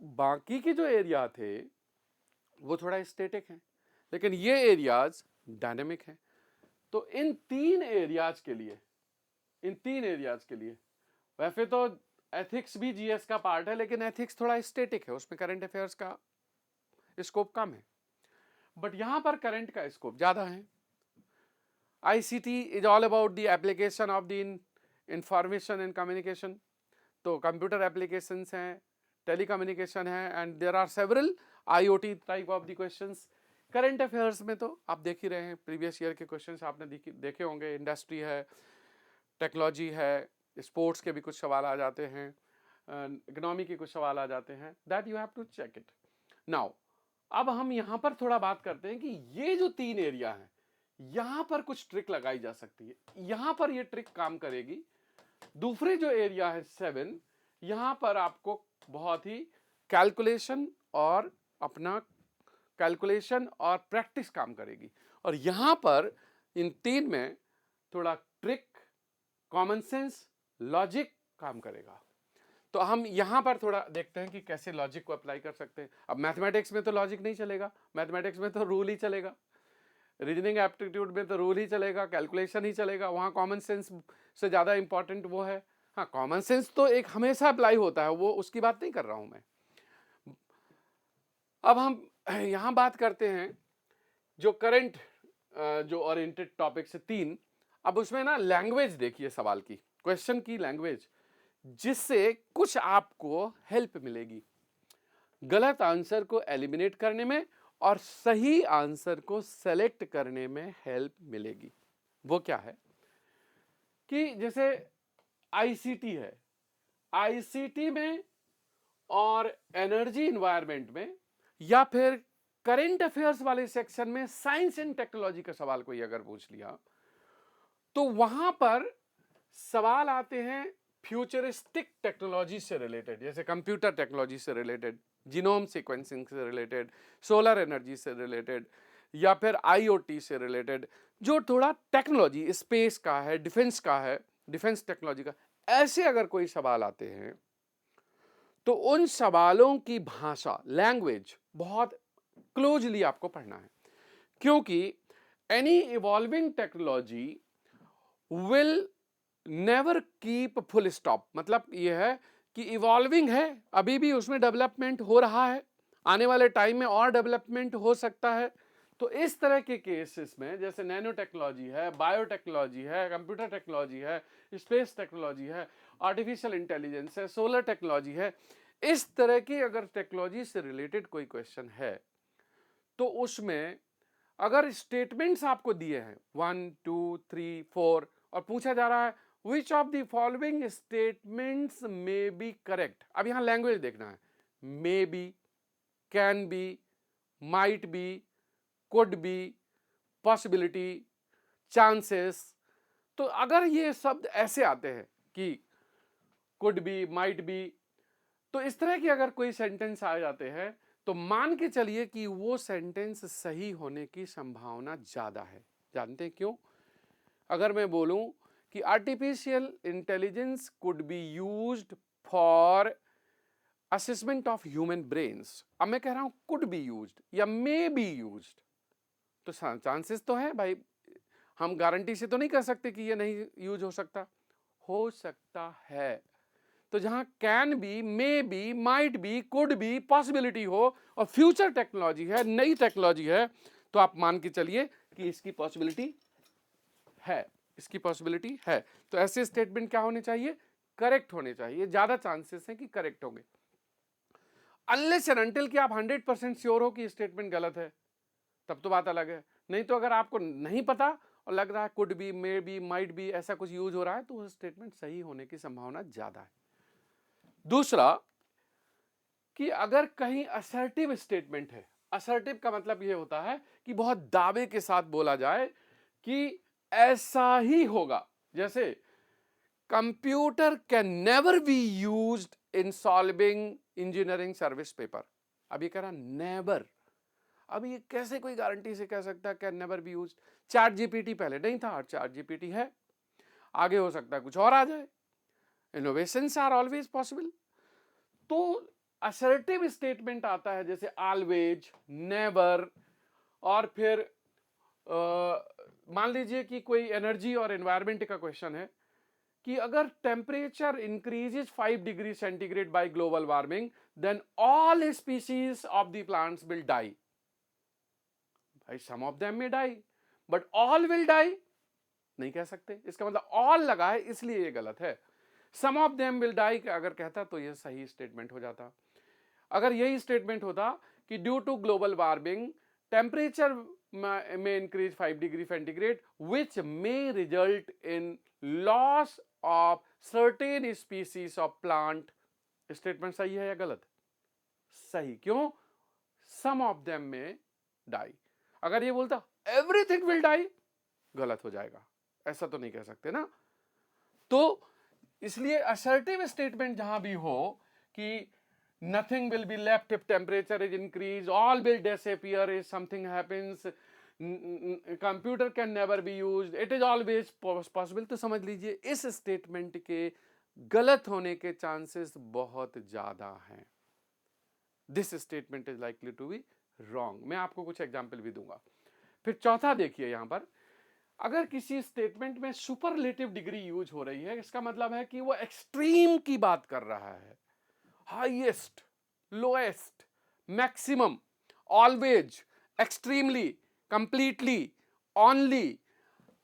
बाकी के जो एरिया थे वो थोड़ा स्टैटिक हैं, लेकिन ये एरियाज डायनामिक हैं। तो इन 3 एरियाज के लिए वैसे तो एथिक्स भी जीएस का पार्ट है, लेकिन एथिक्स थोड़ा स्टैटिक है, उसमें करंट अफेयर्स का स्कोप कम है, बट यहां पर करंट का स्कोप ज्यादा है। ICT is all about the application of the information and communication, तो कंप्यूटर एप्लीकेशंस हैं, टेलीकम्युनिकेशन है, and there are several IOT type of the questions. Current affairs में तो आप देख ही रहे हैं, प्रीवियस ईयर के क्वेश्चंस आपने देखे होंगे, इंडस्ट्री है, टेक्नोलॉजी है, स्पोर्ट्स के भी कुछ सवाल आ जाते हैं, इकोनॉमी के कुछ सवाल आ जाते हैं, that you have to check it. Now अब हम यहाँ पर थोड़ा बात करते हैं कि ये जो 3 एरिया हैं, यहाँ पर कुछ ट्रिक लगाई जा सकती है, यहाँ पर ये ट्रिक काम करेगी। दूसरे जो एरिया है 7, यहाँ पर आपको बहुत ही कैलकुलेशन और प्रैक्टिस काम करेगी, और यहाँ पर इन 3 में थोड़ा ट्रिक, कॉमन सेंस, लॉजिक काम करेगा। तो हम यहां पर थोड़ा देखते हैं कि कैसे लॉजिक को अप्लाई कर सकते हैं। अब मैथमेटिक्स में तो लॉजिक नहीं चलेगा, मैथमेटिक्स में तो रूल ही चलेगा, रीजनिंग एप्टीट्यूड में तो रूल ही चलेगा, कैलकुलेशन ही चलेगा, वहां कॉमन सेंस से ज़्यादा इंपॉर्टेंट वो है। हाँ, कॉमन सेंस तो एक हमेशा अप्लाई होता है, वो उसकी बात नहीं कर रहा हूं मैं। अब हम यहां बात करते हैं जो करंट जो ओरिएंटेड टॉपिक से 3, अब उसमें ना लैंग्वेज देखिए सवाल की, क्वेश्चन की लैंग्वेज, जिससे कुछ आपको हेल्प मिलेगी गलत आंसर को एलिमिनेट करने में और सही आंसर को सेलेक्ट करने में हेल्प मिलेगी। वो क्या है कि जैसे आईसीटी है, आईसीटी में और एनर्जी एनवायरनमेंट में या फिर करंट अफेयर्स वाले सेक्शन में साइंस एंड टेक्नोलॉजी का सवाल कोई अगर पूछ लिया, तो वहां पर सवाल आते हैं फ्यूचरिस्टिक टेक्नोलॉजी से रिलेटेड, जैसे कंप्यूटर टेक्नोलॉजी से रिलेटेड, जीनोम सीक्वेंसिंग से रिलेटेड, सोलर एनर्जी से रिलेटेड, या फिर आईओटी से रिलेटेड, जो थोड़ा टेक्नोलॉजी स्पेस का है, डिफेंस का है, डिफेंस टेक्नोलॉजी का, ऐसे अगर कोई सवाल आते हैं तो उन सवालों की भाषा, लैंग्वेज बहुत क्लोजली आपको पढ़ना है, क्योंकि any evolving technology will never keep full stop. मतलब यह है कि इवॉल्विंग है, अभी भी उसमें डेवलपमेंट हो रहा है, आने वाले टाइम में और डेवलपमेंट हो सकता है। तो इस तरह के केसेस में जैसे नैनो टेक्नोलॉजी है, बायोटेक्नोलॉजी है, कंप्यूटर टेक्नोलॉजी है, स्पेस टेक्नोलॉजी है, आर्टिफिशियल इंटेलिजेंस है, सोलर टेक्नोलॉजी है, इस तरह की अगर टेक्नोलॉजी से रिलेटेड कोई क्वेश्चन है तो उसमें अगर स्टेटमेंट्स आपको दिए हैं 1 2 3 4 और पूछा जा रहा है which of the following statements may be correct, अब यहां लैंग्वेज देखना है, मे be, can B, might B, could be, possibility, chances. तो अगर ये शब्द ऐसे आते हैं कि कुड बी, माइट बी, तो इस तरह की अगर कोई सेंटेंस आ जाते हैं तो मान के चलिए कि वो सेंटेंस सही होने की संभावना ज्यादा है। जानते हैं क्यों? अगर मैं बोलूं कि artificial intelligence could be used for assessment of human brains, अब मैं कह रहा हूं कुड बी यूज्ड या मे बी यूज्ड, तो चांसेस तो है भाई, हम गारंटी से तो नहीं कह सकते कि ये नहीं यूज हो सकता है। तो जहां can be, may B, might B, could be, possibility हो और फ्यूचर टेक्नोलॉजी है, नई टेक्नोलॉजी है, तो आप मान के चलिए कि इसकी पॉसिबिलिटी है, इसकी पॉसिबिलिटी है। तो ऐसे स्टेटमेंट क्या होने चाहिए? करेक्ट होने चाहिए, ज्यादा चांसेस हैं कि करेक्ट होंगे। अनलेस एंड अनटिल कि आप 100% श्योर हो कि स्टेटमेंट गलत है, तब तो बात अलग है। नहीं तो अगर आपको नहीं पता और लग रहा है could be, may B, might B ऐसा कुछ यूज हो रहा है तो वो स्टेटमेंट सही होने की संभावना ज्यादा है। दूसरा कि अगर कहीं असर्टिव स्टेटमेंट है, असर्टिव का मतलब यह होता है कि बहुत दावे के साथ बोला जाए कि ऐसा ही होगा, जैसे computer can never be used in solving engineering service paper. अब ये कह रहा नेवर, अब ये कैसे कोई गारंटी से कह सकता है can never be used? Chat GPT पहले नहीं था, चैट जीपीटी है, आगे हो सकता है कुछ और आ जाए। Innovations are always possible. तो असर्टिव स्टेटमेंट आता है जैसे ऑलवेज, नेवर, और फिर मान लीजिए कि कोई एनर्जी और एनवायरनमेंट का क्वेश्चन है कि अगर temperature increases 5 degree centigrade by global warming then all species of the plants will die. भाई some of them may die but all will die नहीं कह सकते, इसका मतलब ऑल लगा है इसलिए ये गलत है। सम ऑफ देम विल डाई अगर कहता तो ये सही स्टेटमेंट हो जाता। अगर यही स्टेटमेंट होता कि due to global warming temperature में increase 5 degree centigrade which may result in loss of certain species of plant, statement सही है या गलत? सही। क्यों? सम ऑफ देम में डाई। अगर ये बोलता एवरीथिंग विल डाई, गलत हो जाएगा, ऐसा तो नहीं कह सकते ना। तो इसलिए असर्टिव स्टेटमेंट जहां भी हो कि nothing will be left if temperature is increased, all will disappear if something happens, computer can never be used, it is always possible, तो समझ लीजिए इस स्टेटमेंट के गलत होने के चांसेस बहुत ज्यादा हैं। This statement is likely to be wrong. मैं आपको कुछ एग्जाम्पल भी दूंगा। फिर चौथा देखिए यहां पर, अगर किसी स्टेटमेंट में सुपरलेटिव डिग्री यूज हो रही है, इसका मतलब है कि वो एक्सट्रीम की बात कर रहा है, highest, lowest, maximum, always, extremely, completely, only,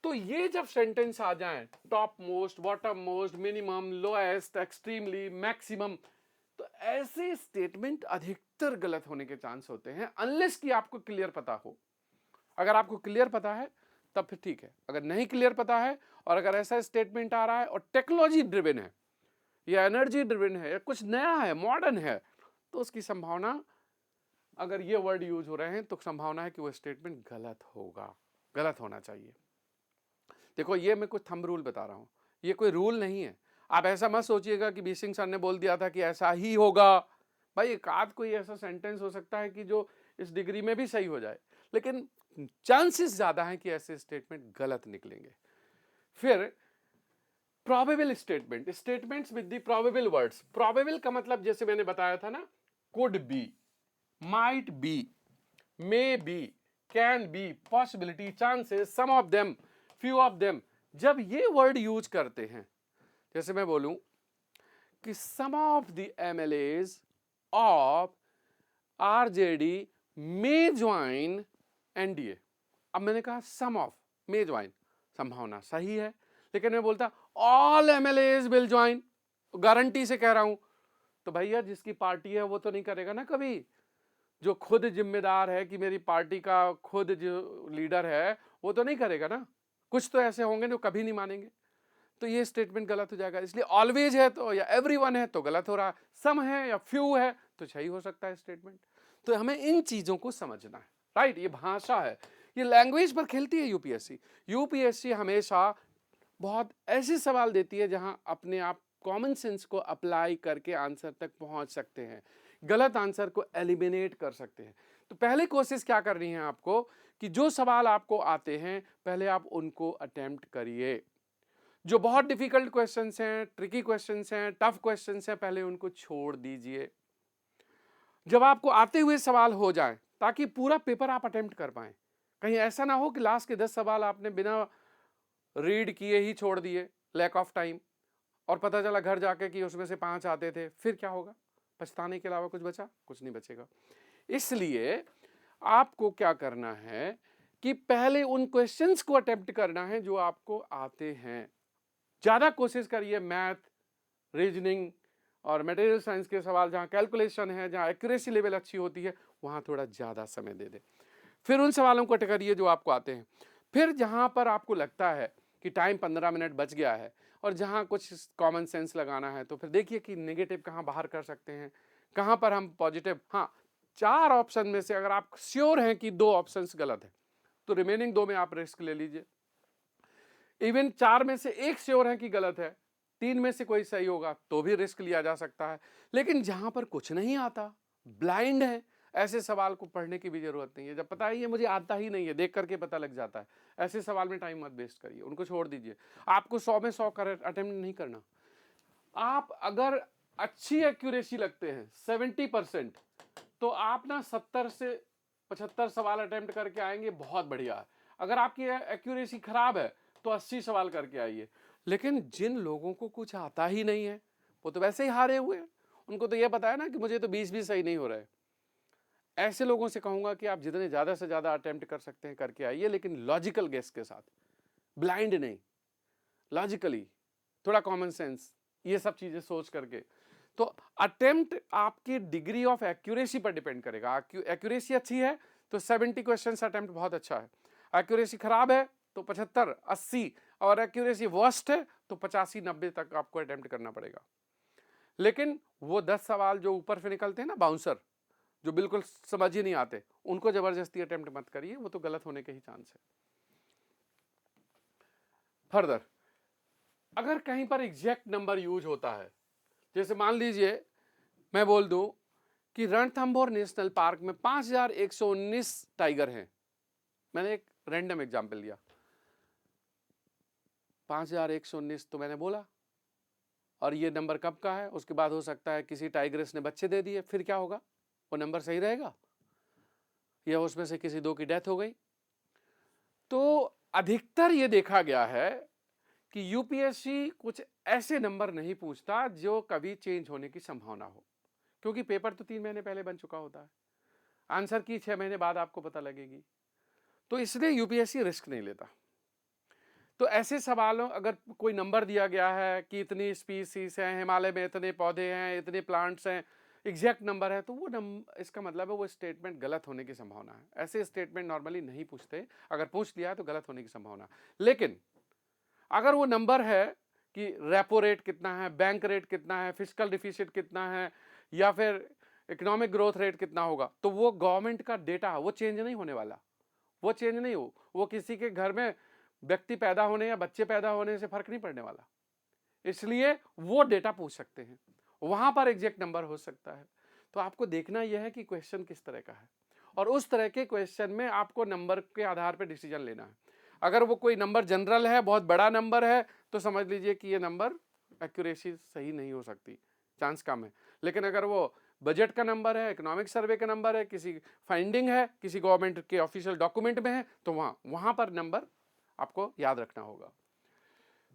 तो ये जब सेंटेंस आ जाए top most, bottom most, minimum, lowest, extremely, maximum, तो ऐसे स्टेटमेंट अधिकतर गलत होने के चांस होते हैं अनलेस कि आपको क्लियर पता हो। अगर आपको क्लियर पता है तब फिर ठीक है, अगर नहीं क्लियर पता है और अगर ऐसा स्टेटमेंट आ रहा है और टेक्नोलॉजी ड्रिवन है या एनर्जी ड्रिवन है या कुछ नया है, मॉडर्न है, तो उसकी संभावना, अगर ये वर्ड यूज हो रहे हैं तो संभावना है कि वो स्टेटमेंट गलत होगा, गलत होना चाहिए। देखो ये मैं कुछ थंब रूल बता रहा हूं, ये कोई रूल नहीं है। आप ऐसा मत सोचिएगा कि बी सिंह सर ने बोल दिया था कि ऐसा ही होगा। भाई एक आध कोई ऐसा सेंटेंस हो सकता है कि जो इस डिग्री में भी सही हो जाए, लेकिन चांसेस ज़्यादा हैं कि ऐसे स्टेटमेंट गलत निकलेंगे। फिर probable statement, statements with the probable words. Probable का मतलब जैसे मैंने बताया था ना, could be, might be, may be, can be, possibility, chances, some of them, few of them. जब ये वर्ड यूज करते हैं, जैसे मैं बोलूं कि some of the MLAs of RJD may join NDA. अब मैंने कहा सम ऑफ, मे ज्वाइन, संभावना सही है, लेकिन मैं बोलता all MLAs will join, guarantee से कह रहा हूं, तो भैया जिसकी पार्टी है वो तो नहीं करेगा ना कभी। जो खुद जिम्मेदार है कि मेरी पार्टी का खुद जो लीडर है वो तो नहीं करेगा ना। कुछ तो ऐसे होंगे जो कभी नहीं मानेंगे, तो ये स्टेटमेंट गलत हो जाएगा। इसलिए ऑलवेज है तो या एवरीवन है तो गलत हो रहा है, सम है या फ्यू है तो सही हो सकता है स्टेटमेंट। तो हमें इन चीजों को समझना है, राइट। ये भाषा है, ये लैंग्वेज पर खेलती है यूपीएससी। यूपीएससी हमेशा बहुत ऐसे सवाल देती है जहां अपने आप कॉमन सेंस को अप्लाई करके आंसर तक पहुंच सकते हैं, गलत आंसर को एलिमिनेट कर सकते हैं। तो पहले कोशिश क्या करनी है आपको कि जो सवाल आपको आते हैं पहले आप उनको अटेम्प्ट करिए। जो बहुत डिफिकल्ट क्वेश्चंस हैं, ट्रिकी क्वेश्चंस हैं, टफ क्वेश्चंस हैं, पहले उनको छोड़ दीजिए। जब आपको आते हुए सवाल हो जाए ताकि पूरा पेपर आप अटेम्प्ट कर पाए। कहीं ऐसा ना हो कि लास्ट के 10 सवाल आपने बिना रीड किए ही छोड़ दिए, लैक ऑफ टाइम, और पता चला घर जाके कि उसमें से 5 आते थे, फिर क्या होगा? पछताने के अलावा कुछ बचा? कुछ नहीं बचेगा। इसलिए आपको क्या करना है कि पहले उन क्वेश्चंस को अटेम्प्ट करना है जो आपको आते हैं। ज्यादा कोशिश करिए मैथ, रीजनिंग और मटेरियल साइंस के सवाल जहां कैलकुलेशन है, जहां एक्यूरेसी लेवल अच्छी होती है, वहां थोड़ा ज्यादा समय दे दे। फिर उन सवालों को करिए जो आपको आते हैं। फिर जहां पर आपको लगता है कि टाइम 15 मिनट बच गया है और जहां कुछ कॉमन सेंस लगाना है, तो फिर देखिए कि नेगेटिव कहां बाहर कर सकते हैं, कहां पर हम पॉजिटिव। हाँ, 4 ऑप्शन में से अगर आप श्योर हैं कि 2 ऑप्शंस गलत है तो रिमेनिंग 2 में आप रिस्क ले लीजिए। इवन 4 में से 1 श्योर है कि गलत है, 3 में से कोई सही होगा तो भी रिस्क लिया जा सकता है। लेकिन जहां पर कुछ नहीं आता, ब्लाइंड है, ऐसे सवाल को पढ़ने की भी जरूरत नहीं है। जब पता ही है मुझे आता ही नहीं है, देख करके पता लग जाता है, ऐसे सवाल में टाइम मत वेस्ट करिए, उनको छोड़ दीजिए। आपको 100 में 100 अटेम्प्ट नहीं करना। आप अगर अच्छी एक्यूरेसी लगते हैं 70%, तो आप ना 70 से 75 सवाल अटेम्प्ट करके आएंगे, बहुत बढ़िया है। अगर आपकी एक्यूरेसी खराब है तो 80 सवाल करके आइए। लेकिन जिन लोगों को कुछ आता ही नहीं है वो तो वैसे ही हारे हुए हैं, उनको तो यह पता है ना कि मुझे तो 20 भी सही नहीं हो रहा है। ऐसे लोगों से कहूंगा कि आप जितने ज्यादा से ज्यादा अटेम्प्ट कर सकते हैं करके आइए, लेकिन लॉजिकल गेस के साथ, ब्लाइंड नहीं, लॉजिकली, थोड़ा कॉमन सेंस, ये सब चीजें सोच करके। तो अटेम्प्ट आपकी डिग्री ऑफ एक्यूरेसी पर डिपेंड करेगा। एक्यूरेसी अच्छी है तो 70 क्वेश्चन अटेम्प्ट बहुत अच्छा है, एक्यूरेसी खराब है तो 75, 80, और एक्यूरेसी वर्स्ट है तो 85, 90 तक आपको अटेम्प्ट करना पड़ेगा। लेकिन वो 10 सवाल जो ऊपर से निकलते हैं ना, बाउंसर, जो बिल्कुल समझ ही नहीं आते, उनको जबरदस्ती अटेम्प्ट मत करिए, वो तो गलत होने के ही चांस है। फर्दर, अगर कहीं पर एग्जैक्ट नंबर यूज होता है, जैसे मान लीजिए मैं बोल दूं कि रणथंभौर नेशनल पार्क में 5119 टाइगर हैं, मैंने एक रैंडम एग्जांपल लिया, 5119 तो मैंने बोला, और ये नंबर कब का है, उसके बाद हो सकता है किसी टाइग्रेस ने बच्चे दे दिए, फिर क्या होगा? वो नंबर सही रहेगा या उसमें से किसी 2 की डेथ हो गई? तो अधिकतर ये देखा गया है कि यूपीएससी कुछ ऐसे नंबर नहीं पूछता जो कभी चेंज होने की संभावना हो, क्योंकि पेपर तो 3 महीने पहले बन चुका होता है, आंसर की 6 महीने बाद आपको पता लगेगी। तो इसलिए यूपीएससी रिस्क नहीं लेता। तो ऐसे सवालों, अगर कोई नंबर दिया गया है कि इतनी स्पीसीज हैं, हिमालय में इतने पौधे हैं, इतने प्लांट्स हैं, एग्जैक्ट नंबर है, तो वो इसका मतलब है वो स्टेटमेंट गलत होने की संभावना है। ऐसे स्टेटमेंट नॉर्मली नहीं पूछते, अगर पूछ लिया है तो गलत होने की संभावना। लेकिन अगर वो नंबर है कि रेपो रेट कितना है, बैंक रेट कितना है, फिस्कल डिफिसिट कितना है, या फिर इकोनॉमिक ग्रोथ रेट कितना होगा, तो वो गवर्नमेंट का डेटा, वो चेंज नहीं होने वाला, वो चेंज नहीं हो, वो किसी के घर में व्यक्ति पैदा होने या बच्चे पैदा होने से फर्क नहीं पड़ने वाला। इसलिए वो डेटा पूछ सकते हैं, वहां पर एग्जैक्ट नंबर हो सकता है। तो आपको देखना यह है कि क्वेश्चन किस तरह का है, और उस तरह के क्वेश्चन में आपको नंबर के आधार पर डिसीजन लेना है। अगर वो कोई नंबर जनरल है, बहुत बड़ा नंबर है, तो समझ लीजिए कि ये नंबर एक्यूरेसी सही नहीं हो सकती, चांस कम है। लेकिन अगर वो बजट का नंबर है, इकोनॉमिक सर्वे का नंबर है, किसी फाइंडिंग है, किसी गवर्नमेंट के ऑफिशियल डॉक्यूमेंट में है, तो वहां पर नंबर आपको याद रखना होगा।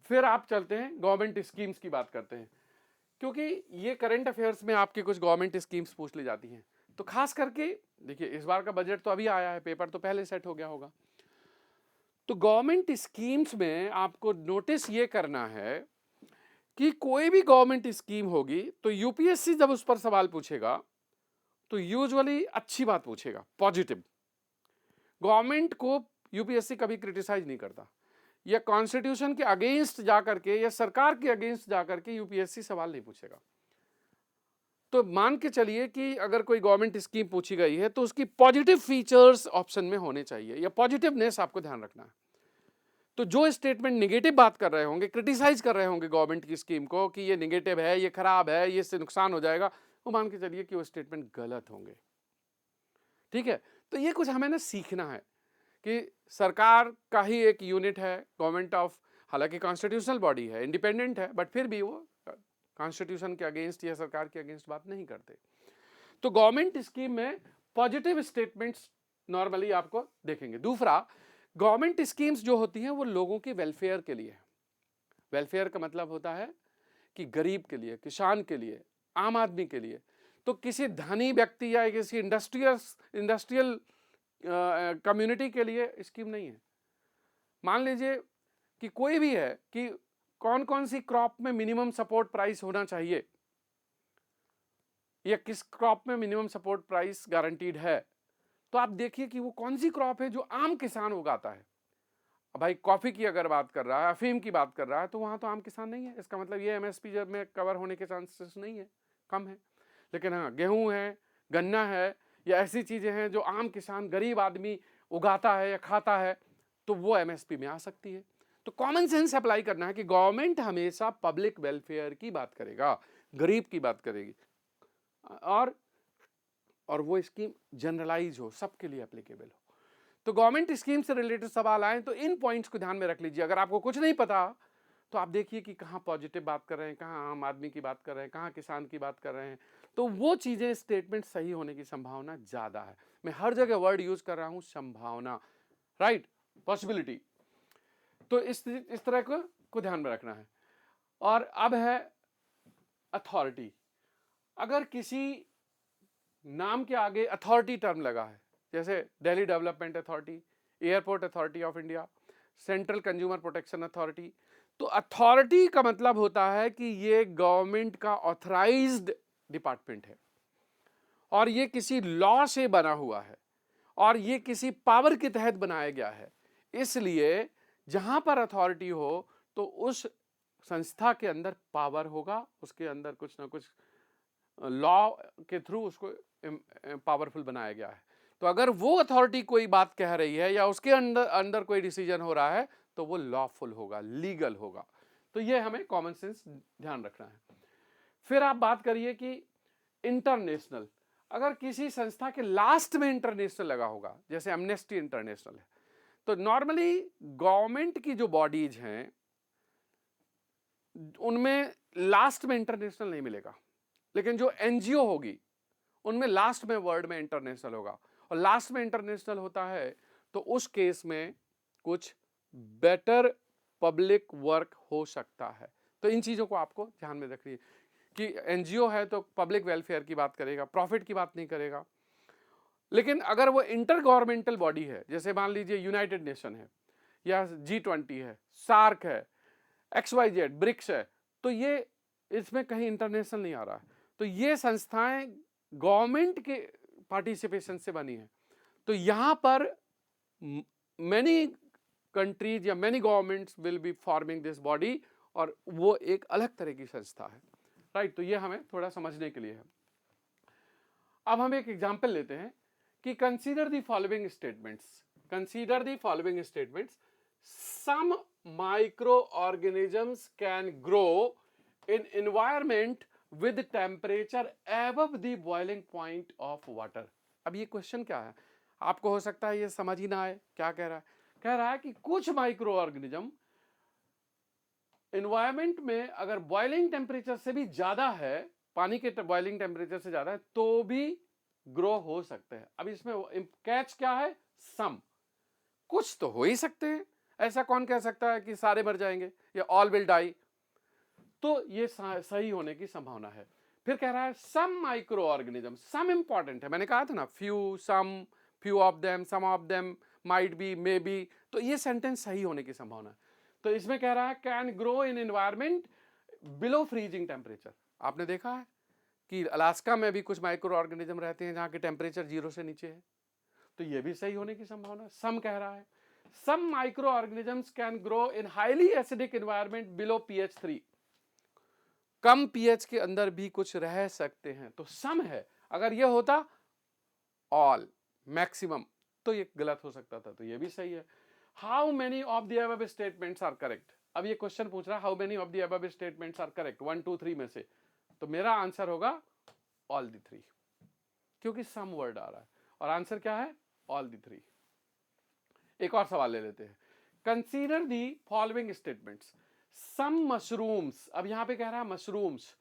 फिर आप चलते हैं गवर्नमेंट स्कीम्स की बात करते हैं, क्योंकि ये करंट अफेयर्स में आपकी कुछ गवर्नमेंट स्कीम्स पूछ ली जाती हैं। तो खास करके देखिए, इस बार का बजट तो अभी आया है, पेपर तो पहले सेट हो गया होगा। तो गवर्नमेंट स्कीम्स में आपको नोटिस ये करना है कि कोई भी गवर्नमेंट स्कीम होगी तो यूपीएससी जब उस पर सवाल पूछेगा तो यूजुअली अच्छी बात पूछेगा, पॉजिटिव। गवर्नमेंट को यूपीएससी कभी क्रिटिसाइज नहीं करता, या कॉन्स्टिट्यूशन के अगेंस्ट जाकर के या सरकार के अगेंस्ट जाकर के यूपीएससी सवाल नहीं पूछेगा। तो मान के चलिए कि अगर कोई गवर्नमेंट स्कीम पूछी गई है तो उसकी पॉजिटिव फीचर्स ऑप्शन में होने चाहिए, या पॉजिटिवनेस आपको ध्यान रखना है। तो जो स्टेटमेंट निगेटिव बात कर रहे होंगे, क्रिटिसाइज कर रहे होंगे गवर्नमेंट की स्कीम को कि ये निगेटिव है, ये खराब है, ये इससे नुकसान हो जाएगा, वो मान के चलिए कि वो स्टेटमेंट गलत होंगे। ठीक है, तो ये कुछ हमें ना सीखना है कि सरकार का ही एक यूनिट है गवर्नमेंट ऑफ, हालांकि कॉन्स्टिट्यूशनल बॉडी है, इंडिपेंडेंट है, बट फिर भी वो कॉन्स्टिट्यूशन के अगेंस्ट या सरकार के अगेंस्ट बात नहीं करते। तो गवर्नमेंट स्कीम में पॉजिटिव स्टेटमेंट्स नॉर्मली आपको देखेंगे। दूसरा, गवर्नमेंट स्कीम्स जो होती हैं वो लोगों के वेलफेयर के लिए है। वेलफेयर का मतलब होता है कि गरीब के लिए, किसान के लिए, आम आदमी के लिए। तो किसी धनी व्यक्ति या किसी इंडस्ट्रियल कम्युनिटी के लिए स्कीम नहीं है। मान लीजिए कि कोई भी है कि कौन कौन सी क्रॉप में मिनिमम सपोर्ट प्राइस होना चाहिए, या किस क्रॉप में मिनिमम सपोर्ट प्राइस गारंटीड है, तो आप देखिए कि वो कौन सी क्रॉप है जो आम किसान उगाता है। अब भाई कॉफी की अगर बात कर रहा है, अफीम की बात कर रहा है, तो वहां तो आम किसान नहीं है, इसका मतलब ये एमएसपी जब में कवर होने के चांसेस नहीं है, कम है। लेकिन हाँ, गेहूं है, गन्ना है, या ऐसी चीजें हैं जो आम किसान गरीब आदमी उगाता है या खाता है, तो वो एमएसपी में आ सकती है। तो कॉमन सेंस अप्लाई करना है कि गवर्नमेंट हमेशा पब्लिक वेलफेयर की बात करेगा, गरीब की बात करेगी, और वो स्कीम जनरलाइज हो, सबके लिए एप्लीकेबल हो। तो गवर्नमेंट स्कीम से रिलेटेड सवाल आए तो इन पॉइंट्स को ध्यान में रख लीजिए। अगर आपको कुछ नहीं पता तो आप देखिए कि कहाँ पॉजिटिव बात कर रहे हैं, कहाँ आम आदमी की बात कर रहे हैं, कहाँ किसान की बात कर रहे हैं, तो वो चीजें स्टेटमेंट सही होने की संभावना ज्यादा है। मैं हर जगह वर्ड यूज कर रहा हूं, संभावना, राइट, पॉसिबिलिटी। तो इस तरह को ध्यान में रखना है। और अब है अथॉरिटी। अगर किसी नाम के आगे अथॉरिटी टर्म लगा है, जैसे Delhi development authority, airport authority of India, central consumer protection authority, तो अथॉरिटी का मतलब होता है कि ये गवर्नमेंट का ऑथराइज्ड डिपार्टमेंट है, और ये किसी लॉ से बना हुआ है, और ये किसी पावर के तहत बनाया गया है। इसलिए जहां पर अथॉरिटी हो तो उस संस्था के अंदर पावर होगा, उसके अंदर कुछ ना कुछ लॉ के थ्रू उसको पावरफुल बनाया गया है। तो अगर वो अथॉरिटी कोई बात कह रही है या उसके अंदर कोई डिसीजन हो रहा है तो वो लॉफुल होगा, लीगल होगा। तो ये हमें कॉमन सेंस ध्यान रखना है। फिर आप बात करिए कि इंटरनेशनल, अगर किसी संस्था के लास्ट में इंटरनेशनल लगा होगा, जैसे एमनेस्टी इंटरनेशनल है, तो नॉर्मली गवर्नमेंट की जो बॉडीज हैं उनमें लास्ट में इंटरनेशनल नहीं मिलेगा, लेकिन जो एनजीओ होगी उनमें लास्ट में वर्ड में इंटरनेशनल होगा। और लास्ट में इंटरनेशनल होता है तो उस केस में कुछ बेटर पब्लिक वर्क हो सकता है। तो इन चीजों को आपको ध्यान में रखिए कि एनजीओ है तो पब्लिक वेलफेयर की बात करेगा, प्रॉफिट की बात नहीं करेगा। लेकिन अगर वो इंटर गवर्नमेंटल बॉडी है, जैसे मान लीजिए यूनाइटेड नेशन है, या G20 है, सार्क है, XYZ ब्रिक्स है, तो ये इसमें कहीं इंटरनेशनल नहीं आ रहा है। तो ये संस्थाएं गवर्नमेंट के पार्टिसिपेशन से बनी है। तो यहां पर मेनी कंट्रीज या many governments will be forming this body, और वो एक अलग तरह की संस्था है, राइट। तो ये हमें थोड़ा समझने के लिए है। अब हम एक एग्जांपल लेते हैं कि consider the following statements, consider the following statements, some microorganisms can grow in environment with temperature above the boiling point of water. अब ये क्वेश्चन क्या है, आपको हो सकता है ये समझ ही ना आए क्या कह रहा है। कह रहा है कि कुछ माइक्रो ऑर्गेनिज्म एनवायरमेंट में अगर बॉइलिंग टेम्परेचर से भी ज्यादा है, पानी के बॉइलिंग टेम्परेचर से ज्यादा है, तो भी ग्रो हो सकते हैं। अब इसमें कैच क्या है, सम, कुछ तो हो ही सकते हैं। ऐसा कौन कह सकता है कि सारे मर जाएंगे या ऑल विल डाई, तो ये सही होने की संभावना है। फिर कह रहा है some microorganism, some important है, मैंने कहा था ना, few, some, few of them, some of them, might be, may be, तो ये सेंटेंस सही होने की संभावना है। तो इसमें कह रहा है can grow in environment below freezing temperature. आपने देखा है कि अलास्का में भी कुछ माइक्रो ऑर्गेनिज्म रहते हैं जहां के टेम्परेचर 0 से नीचे है, तो ये भी सही होने की संभावना। सम कह रहा है some microorganisms can grow in highly acidic environment below pH 3, कम pH के अंदर भी कुछ रह सकते हैं, तो सम है। अगर ये होता ऑल, मैक्सिमम, तो ये गलत हो सकता था, तो ये भी सही है। How many of the above statements are correct, अब ये क्वेश्चन पूछ रहा है how many of the above statements are correct, 1 2 3 में से, तो मेरा आंसर होगा ऑल द 3, क्योंकि सम वर्ड आ रहा है और आंसर क्या है, ऑल द 3। एक और सवाल ले लेते हैं, consider the following statements, some mushrooms, अब यहां पे कह रहा है mushrooms,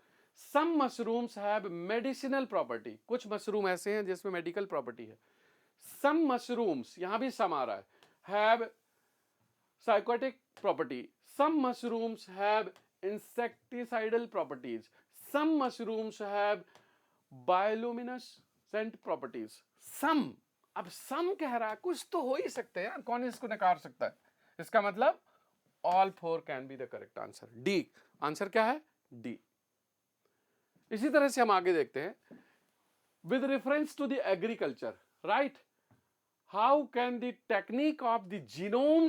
some mushrooms have medicinal property, कुछ मशरूम ऐसे हैं जिसमें मेडिकल प्रॉपर्टी है। सम मशरूम्स, यहां भी सम आ रहा है, have psychotic property, some mushrooms have insecticidal properties, some mushrooms have bioluminescent properties. Some, अब सम कह रहा है, कुछ तो हो ही सकते हैं यार, कौन इसको नकार सकता है, इसका मतलब all 4 can be the correct answer, D, answer क्या है, डी। इसी तरह से हम आगे देखते हैं, with reference to the agriculture, right, how can the technique of the genome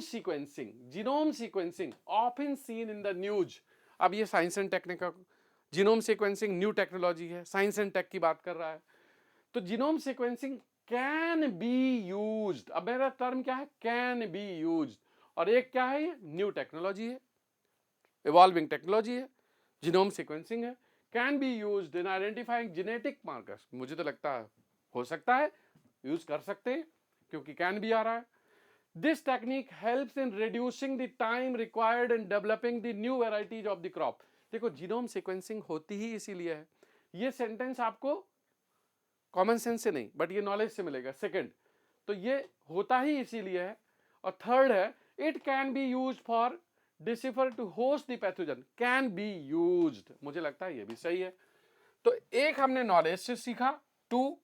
sequencing often seen in the news. अब ये science and technique, genome sequencing new technology है, साइंस एंड टेक की बात कर रहा है, तो genome sequencing can be used, अब मेरा टर्म क्या है, कैन बी यूज्ड, और एक क्या है, ये न्यू टेक्नोलॉजी है, इवॉल्विंग टेक्नोलॉजी है, जीनोम सीक्वेंसिंग है, can be used in identifying genetic markers, मुझे तो लगता है हो सकता है यूज कर सकते हैं क्योंकि कैन भी आ रहा है। This technique helps in reducing the time required in developing the new varieties of the crop. देखो जीनोम सीक्वेंसिंग होती ही इसीलिए है, ये सेंटेंस आपको कॉमन सेंस से नहीं बट ये नॉलेज से मिलेगा। सेकंड, तो ये होता ही इसीलिए है, और थर्ड है it can be used for decipher to host the pathogen, can be used, मुझे लगता है ये भी सही है। तो एक हमने नॉलेज से सीखा 2,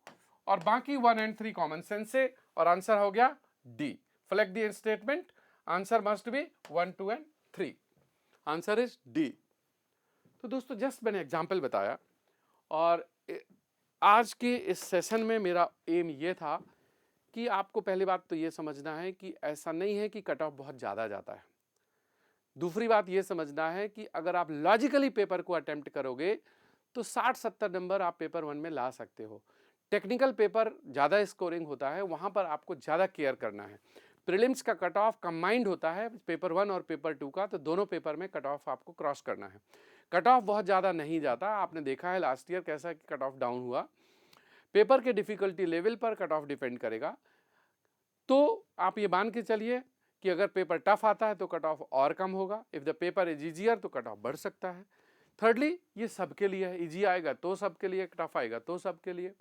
और बाकी 1 and 3 कॉमन सेंस से, और आंसर हो गया D, flag the statement, answer must be 1 2 and 3, answer is D. तो दोस्तों जस्ट मैंने एग्जाम्पल बताया, और आज के इस सेशन में मेरा एम ये था कि आपको पहली बात तो ये समझना है कि ऐसा नहीं है कि कट ऑफ बहुत ज़्यादा जाता है। दूसरी बात ये समझना है कि अगर आप लॉजिकली पेपर को अटेम्प्ट करोगे तो 60-70 नंबर आप पेपर 1 में ला सकते हो। टेक्निकल पेपर ज़्यादा स्कोरिंग होता है, वहाँ पर आपको ज़्यादा केयर करना है। प्रीलिम्स का कट ऑफ कंबाइंड होता है पेपर 1 और पेपर 2 का, तो दोनों पेपर में कट ऑफ आपको क्रॉस करना है। कट ऑफ बहुत ज़्यादा नहीं जाता, आपने देखा है लास्ट ईयर कैसा कट ऑफ डाउन हुआ। पेपर के डिफिकल्टी लेवल पर कट ऑफ डिपेंड करेगा। तो आप ये मान के चलिए कि अगर पेपर टफ आता है तो कट ऑफ और कम होगा, if the paper is easier तो कट ऑफ बढ़ सकता है। थर्डली ये सबके लिए है, इजी आएगा तो सबके लिए, टफ आएगा तो सबके लिए।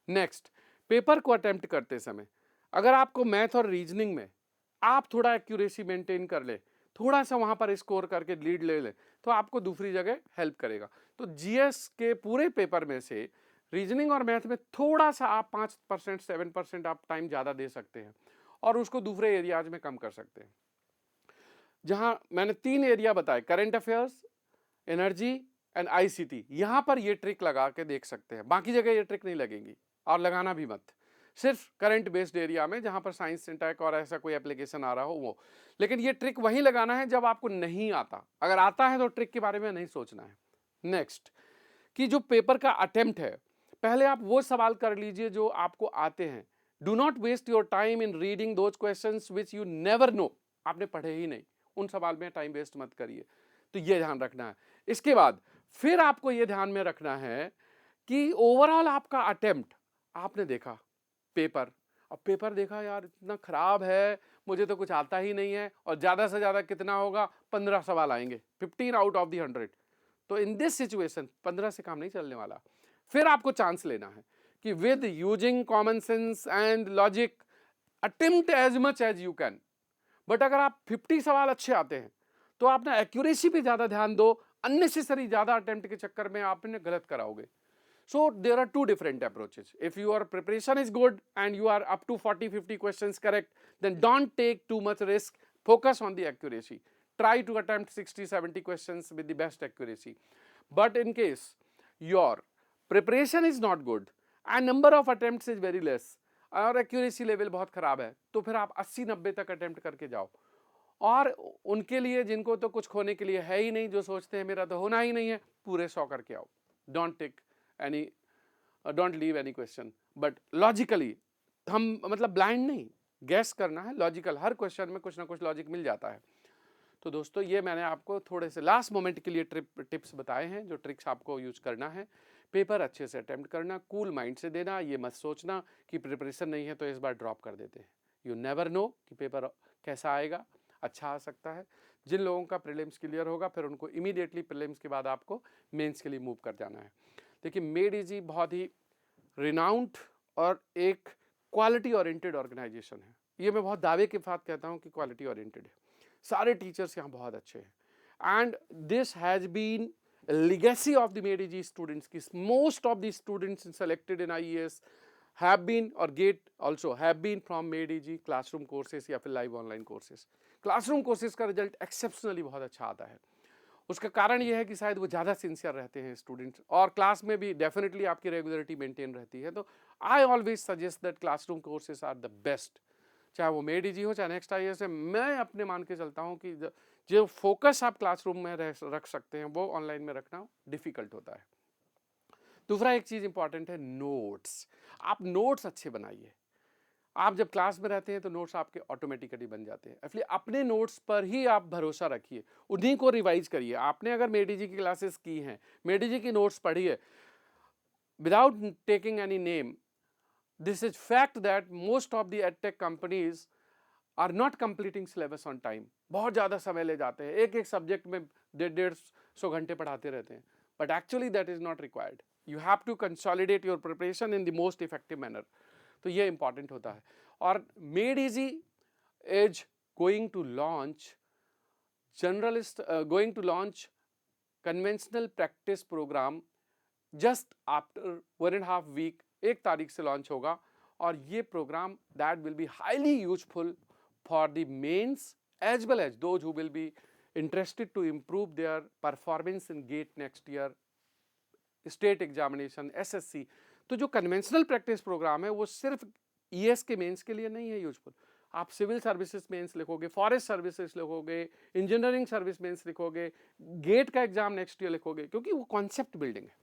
नेक्स्ट, पेपर को अटेम्प्ट करते समय अगर आपको मैथ और रीजनिंग में आप थोड़ा एक्यूरेसी मेंटेन कर ले, थोड़ा सा वहां पर स्कोर करके लीड ले ले, तो आपको दूसरी जगह हेल्प करेगा। तो जीएस के पूरे पेपर में से रीजनिंग और मैथ में थोड़ा सा आप 5% 7% आप टाइम ज़्यादा दे सकते हैं, और उसको दूसरे एरियाज में कम कर सकते हैं। जहां मैंने 3 एरिया बताए, current affairs, energy and ICT, यहां पर ये ट्रिक लगा के देख सकते हैं, बाकी जगह ये ट्रिक नहीं लगेगी और लगाना भी मत, सिर्फ करंट बेस्ड एरिया में जहां पर साइंस सिंटैक और ऐसा कोई एप्लीकेशन आ रहा हो वो। लेकिन ये ट्रिक वहीं लगाना है जब आपको नहीं आता, अगर आता है तो ट्रिक के बारे में नहीं सोचना है। नेक्स्ट, कि जो पेपर का अटेम्प्ट है, पहले आप वो सवाल कर लीजिए जो आपको आते हैं। Do not waste your time in reading those questions which you never know, आपने पढ़े ही नहीं, उन सवाल में टाइम वेस्ट मत करिए। तो ये ध्यान रखना है। इसके बाद फिर आपको ये ध्यान में रखना है कि ओवरऑल आपका अटेम्प्ट, आपने देखा पेपर। अब पेपर देखा यार इतना खराब है, मुझे तो कुछ आता ही नहीं है, और ज़्यादा से ज़्यादा कितना होगा, 15 सवाल आएंगे, 15 आउट ऑफ दी 100। तो इन दिस सिचुएशन 15 से काम नहीं चलने वाला। फिर आपको चांस लेना है कि with using common sense and logic attempt as much as you can. But अगर आप 50 सवाल अच्छे आते हैं तो आप ना एक्यूरेसी पे ज्यादा ध्यान दो, अननेसेसरी ज्यादा अटेम्प्ट के चक्कर में आपने गलत कराओगे। So there are two different approaches. If your preparation is good and you are up to 40-50 questions correct, then don't take too much risk. Focus on the accuracy. Try to attempt 60-70 questions with the best accuracy. But in case your preparation is not good and number of attempts is very less और accuracy level बहुत खराब है, तो फिर आप 80-90 तक attempt करके जाओ। और उनके लिए जिनको तो कुछ खोने के लिए है ही नहीं, जो सोचते हैं मेरा तो होना ही नहीं है, पूरे 100 करके आओ। Don't take any don't leave any question, but logically हम मतलब ब्लाइंड नहीं, गैस करना है, लॉजिकल, हर क्वेश्चन में कुछ ना कुछ लॉजिक मिल जाता है। तो दोस्तों ये मैंने आपको थोड़े से लास्ट मोमेंट के लिए टिप्स बताए हैं, जो ट्रिक्स आपको यूज करना है। पेपर अच्छे से अटेम्प्ट करना, कूल माइंड से देना, ये मत सोचना कि प्रिपरेशन नहीं है तो इस बार ड्रॉप कर देते हैं। यू नेवर नो कि पेपर कैसा आएगा, अच्छा आ सकता है। जिन लोगों का प्रीलिम्स क्लियर होगा फिर उनको इमीडिएटली प्रीलिम्स के बाद आपको मेंस के लिए मूव कर जाना है। देखिए मेड इजी बहुत ही रिनाउंड और एक क्वालिटी ओरिएंटेड ऑर्गेनाइजेशन है। ये मैं बहुत दावे के साथ कहता हूँ कि क्वालिटी ओरिएंटेड है। सारे टीचर्स यहाँ बहुत अच्छे हैं and this has been legacy of the Made Easy students ki most of the students selected in IES have been or GATE also have been from Made Easy classroom courses या फिर live online courses। classroom courses का रिजल्ट एक्सेप्शनली बहुत अच्छा आता है। उसका कारण यह है कि शायद वो ज़्यादा सिंसियर रहते हैं स्टूडेंट्स, और क्लास में भी डेफिनेटली आपकी रेगुलरिटी मेंटेन रहती है। तो I always suggest that classroom courses are the best, चाहे वो मेड इजी हो चाहे नेक्स्ट IES है। मैं अपने मान के चलता हूँ कि जो फोकस आप क्लासरूम में रख सकते हैं वो ऑनलाइन में रखना डिफिकल्ट होता है। दूसरा एक चीज़ इंपॉर्टेंट है, नोट्स। आप नोट्स अच्छे बनाइए। आप जब क्लास में रहते हैं तो नोट्स आपके ऑटोमेटिकली बन जाते हैं, इसलिए अपने नोट्स पर ही आप भरोसा रखिए, उन्हीं को रिवाइज करिए। आपने अगर मेड इजी की क्लासेस की हैं, मेड इजी की नोट्स पढ़िए without taking any name, this is fact that most of the edtech companies are not completing syllabus on time। बहुत ज़्यादा समय ले जाते हैं, एक एक सब्जेक्ट में 150 घंटे पढ़ाते रहते हैं, but actually that is not required। you have to consolidate your preparation in the most effective manner। तो ये important होता है। और Made Easy is going to launch going to launch conventional practice program just after 1.5 week। 1 तारीख से लॉन्च होगा, और ये program that will be highly useful for the mains as well as those who will be interested to improve their performance in GATE next year, state examination, SSC। तो जो कन्वेंशनल प्रैक्टिस प्रोग्राम है वो सिर्फ ES के मेंस के लिए नहीं है यूजफुल। आप सिविल सर्विसेज मेंस लिखोगे, फॉरेस्ट सर्विसेज लिखोगे, इंजीनियरिंग सर्विस मेंस लिखोगे, गेट का एग्जाम नेक्स्ट ईयर लिखोगे, क्योंकि वो कॉन्सेप्ट बिल्डिंग है।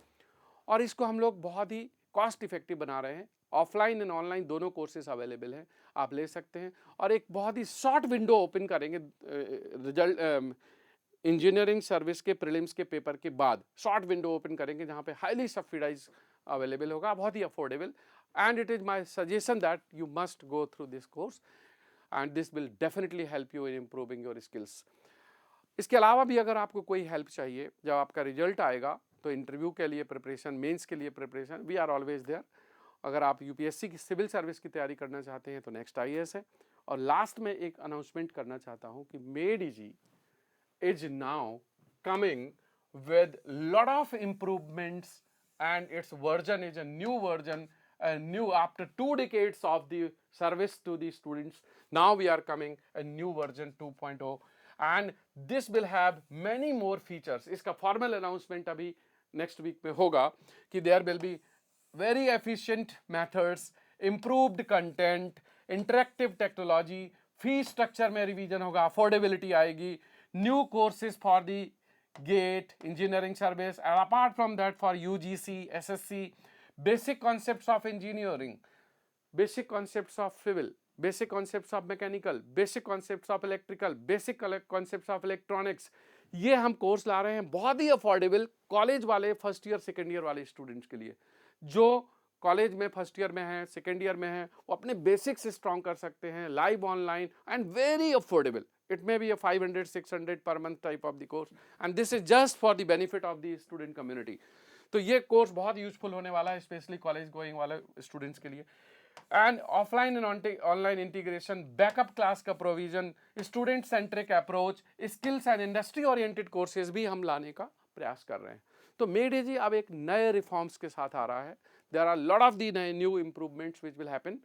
और इसको हम लोग बहुत ही कॉस्ट इफेक्टिव बना रहे हैं। ऑफलाइन एंड ऑनलाइन दोनों कोर्सेज अवेलेबल हैं, आप ले सकते हैं। और एक बहुत ही शॉर्ट विंडो ओपन करेंगे रिजल्ट इंजीनियरिंग सर्विस के प्रीलिम्स के पेपर के बाद, शॉर्ट विंडो ओपन करेंगे जहां पे हाईली सब्सिडाइज अवेलेबल होगा, बहुत ही affordable. And it is my suggestion that you must go through this course and this will definitely help you in improving your skills. इसके अलावा भी अगर आपको कोई हेल्प चाहिए जब आपका रिजल्ट आएगा, तो इंटरव्यू के लिए प्रिपरेशन, मेंस के लिए preparation, we are always there. अगर आप UPSC की सिविल सर्विस की तैयारी करना चाहते हैं तो नेक्स्ट IAS है। और लास्ट में एक अनाउंसमेंट करना चाहता हूं कि made easy is now coming with lot of improvements and it's version is a new version, new after 2 decades of the service to the students, now we are coming a new version 2.0 and this will have many more features। इसका फॉर्मल अनाउंसमेंट अभी नेक्स्ट वीक में होगा कि there will be very efficient methods, improved content, interactive technology, fee structure में रिवीजन होगा, अफोर्डेबिलिटी आएगी, new courses for the GATE engineering service and apart from that for UGC, SSC, basic concepts of engineering, basic concepts of civil, basic concepts of mechanical, basic concepts of electrical, basic concepts of electronics। ये हम कोर्स ला रहे हैं बहुत ही अफोर्डेबल, कॉलेज वाले फर्स्ट ईयर सेकेंड ईयर वाले स्टूडेंट्स के लिए, जो कॉलेज में फर्स्ट ईयर में हैं, सेकेंड ईयर में हैं, वो अपने बेसिक्स स्ट्रॉन्ग कर सकते हैं, live online and very affordable. It may be a 500, 600 per month type of the course, and this is just for the benefit of the student community. तो ये कोर्स बहुत यूजफुल होने वाला है स्पेशली कॉलेज गोइंग वाले स्टूडेंट्स के लिए. And offline and online integration, backup class का provision, student centric approach, skills and industry oriented courses भी हम लाने का प्रयास कर रहे हैं. तो मेडेजी अब एक नए रिफॉर्म्स के साथ आ रहा है. There are lot of the new improvements which will happen,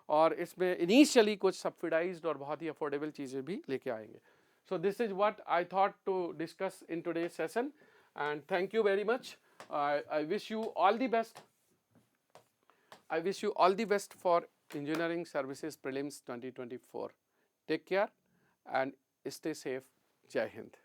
और इसमें इनिशियली कुछ सब्सिडाइज्ड और बहुत ही अफोर्डेबल चीज़ें भी लेके आएंगे. So this is what I thought to discuss in today's session, and thank you very much. I wish you all the best. I wish you all the best for Engineering Services Prelims 2024. Take care and stay safe. Jai Hind.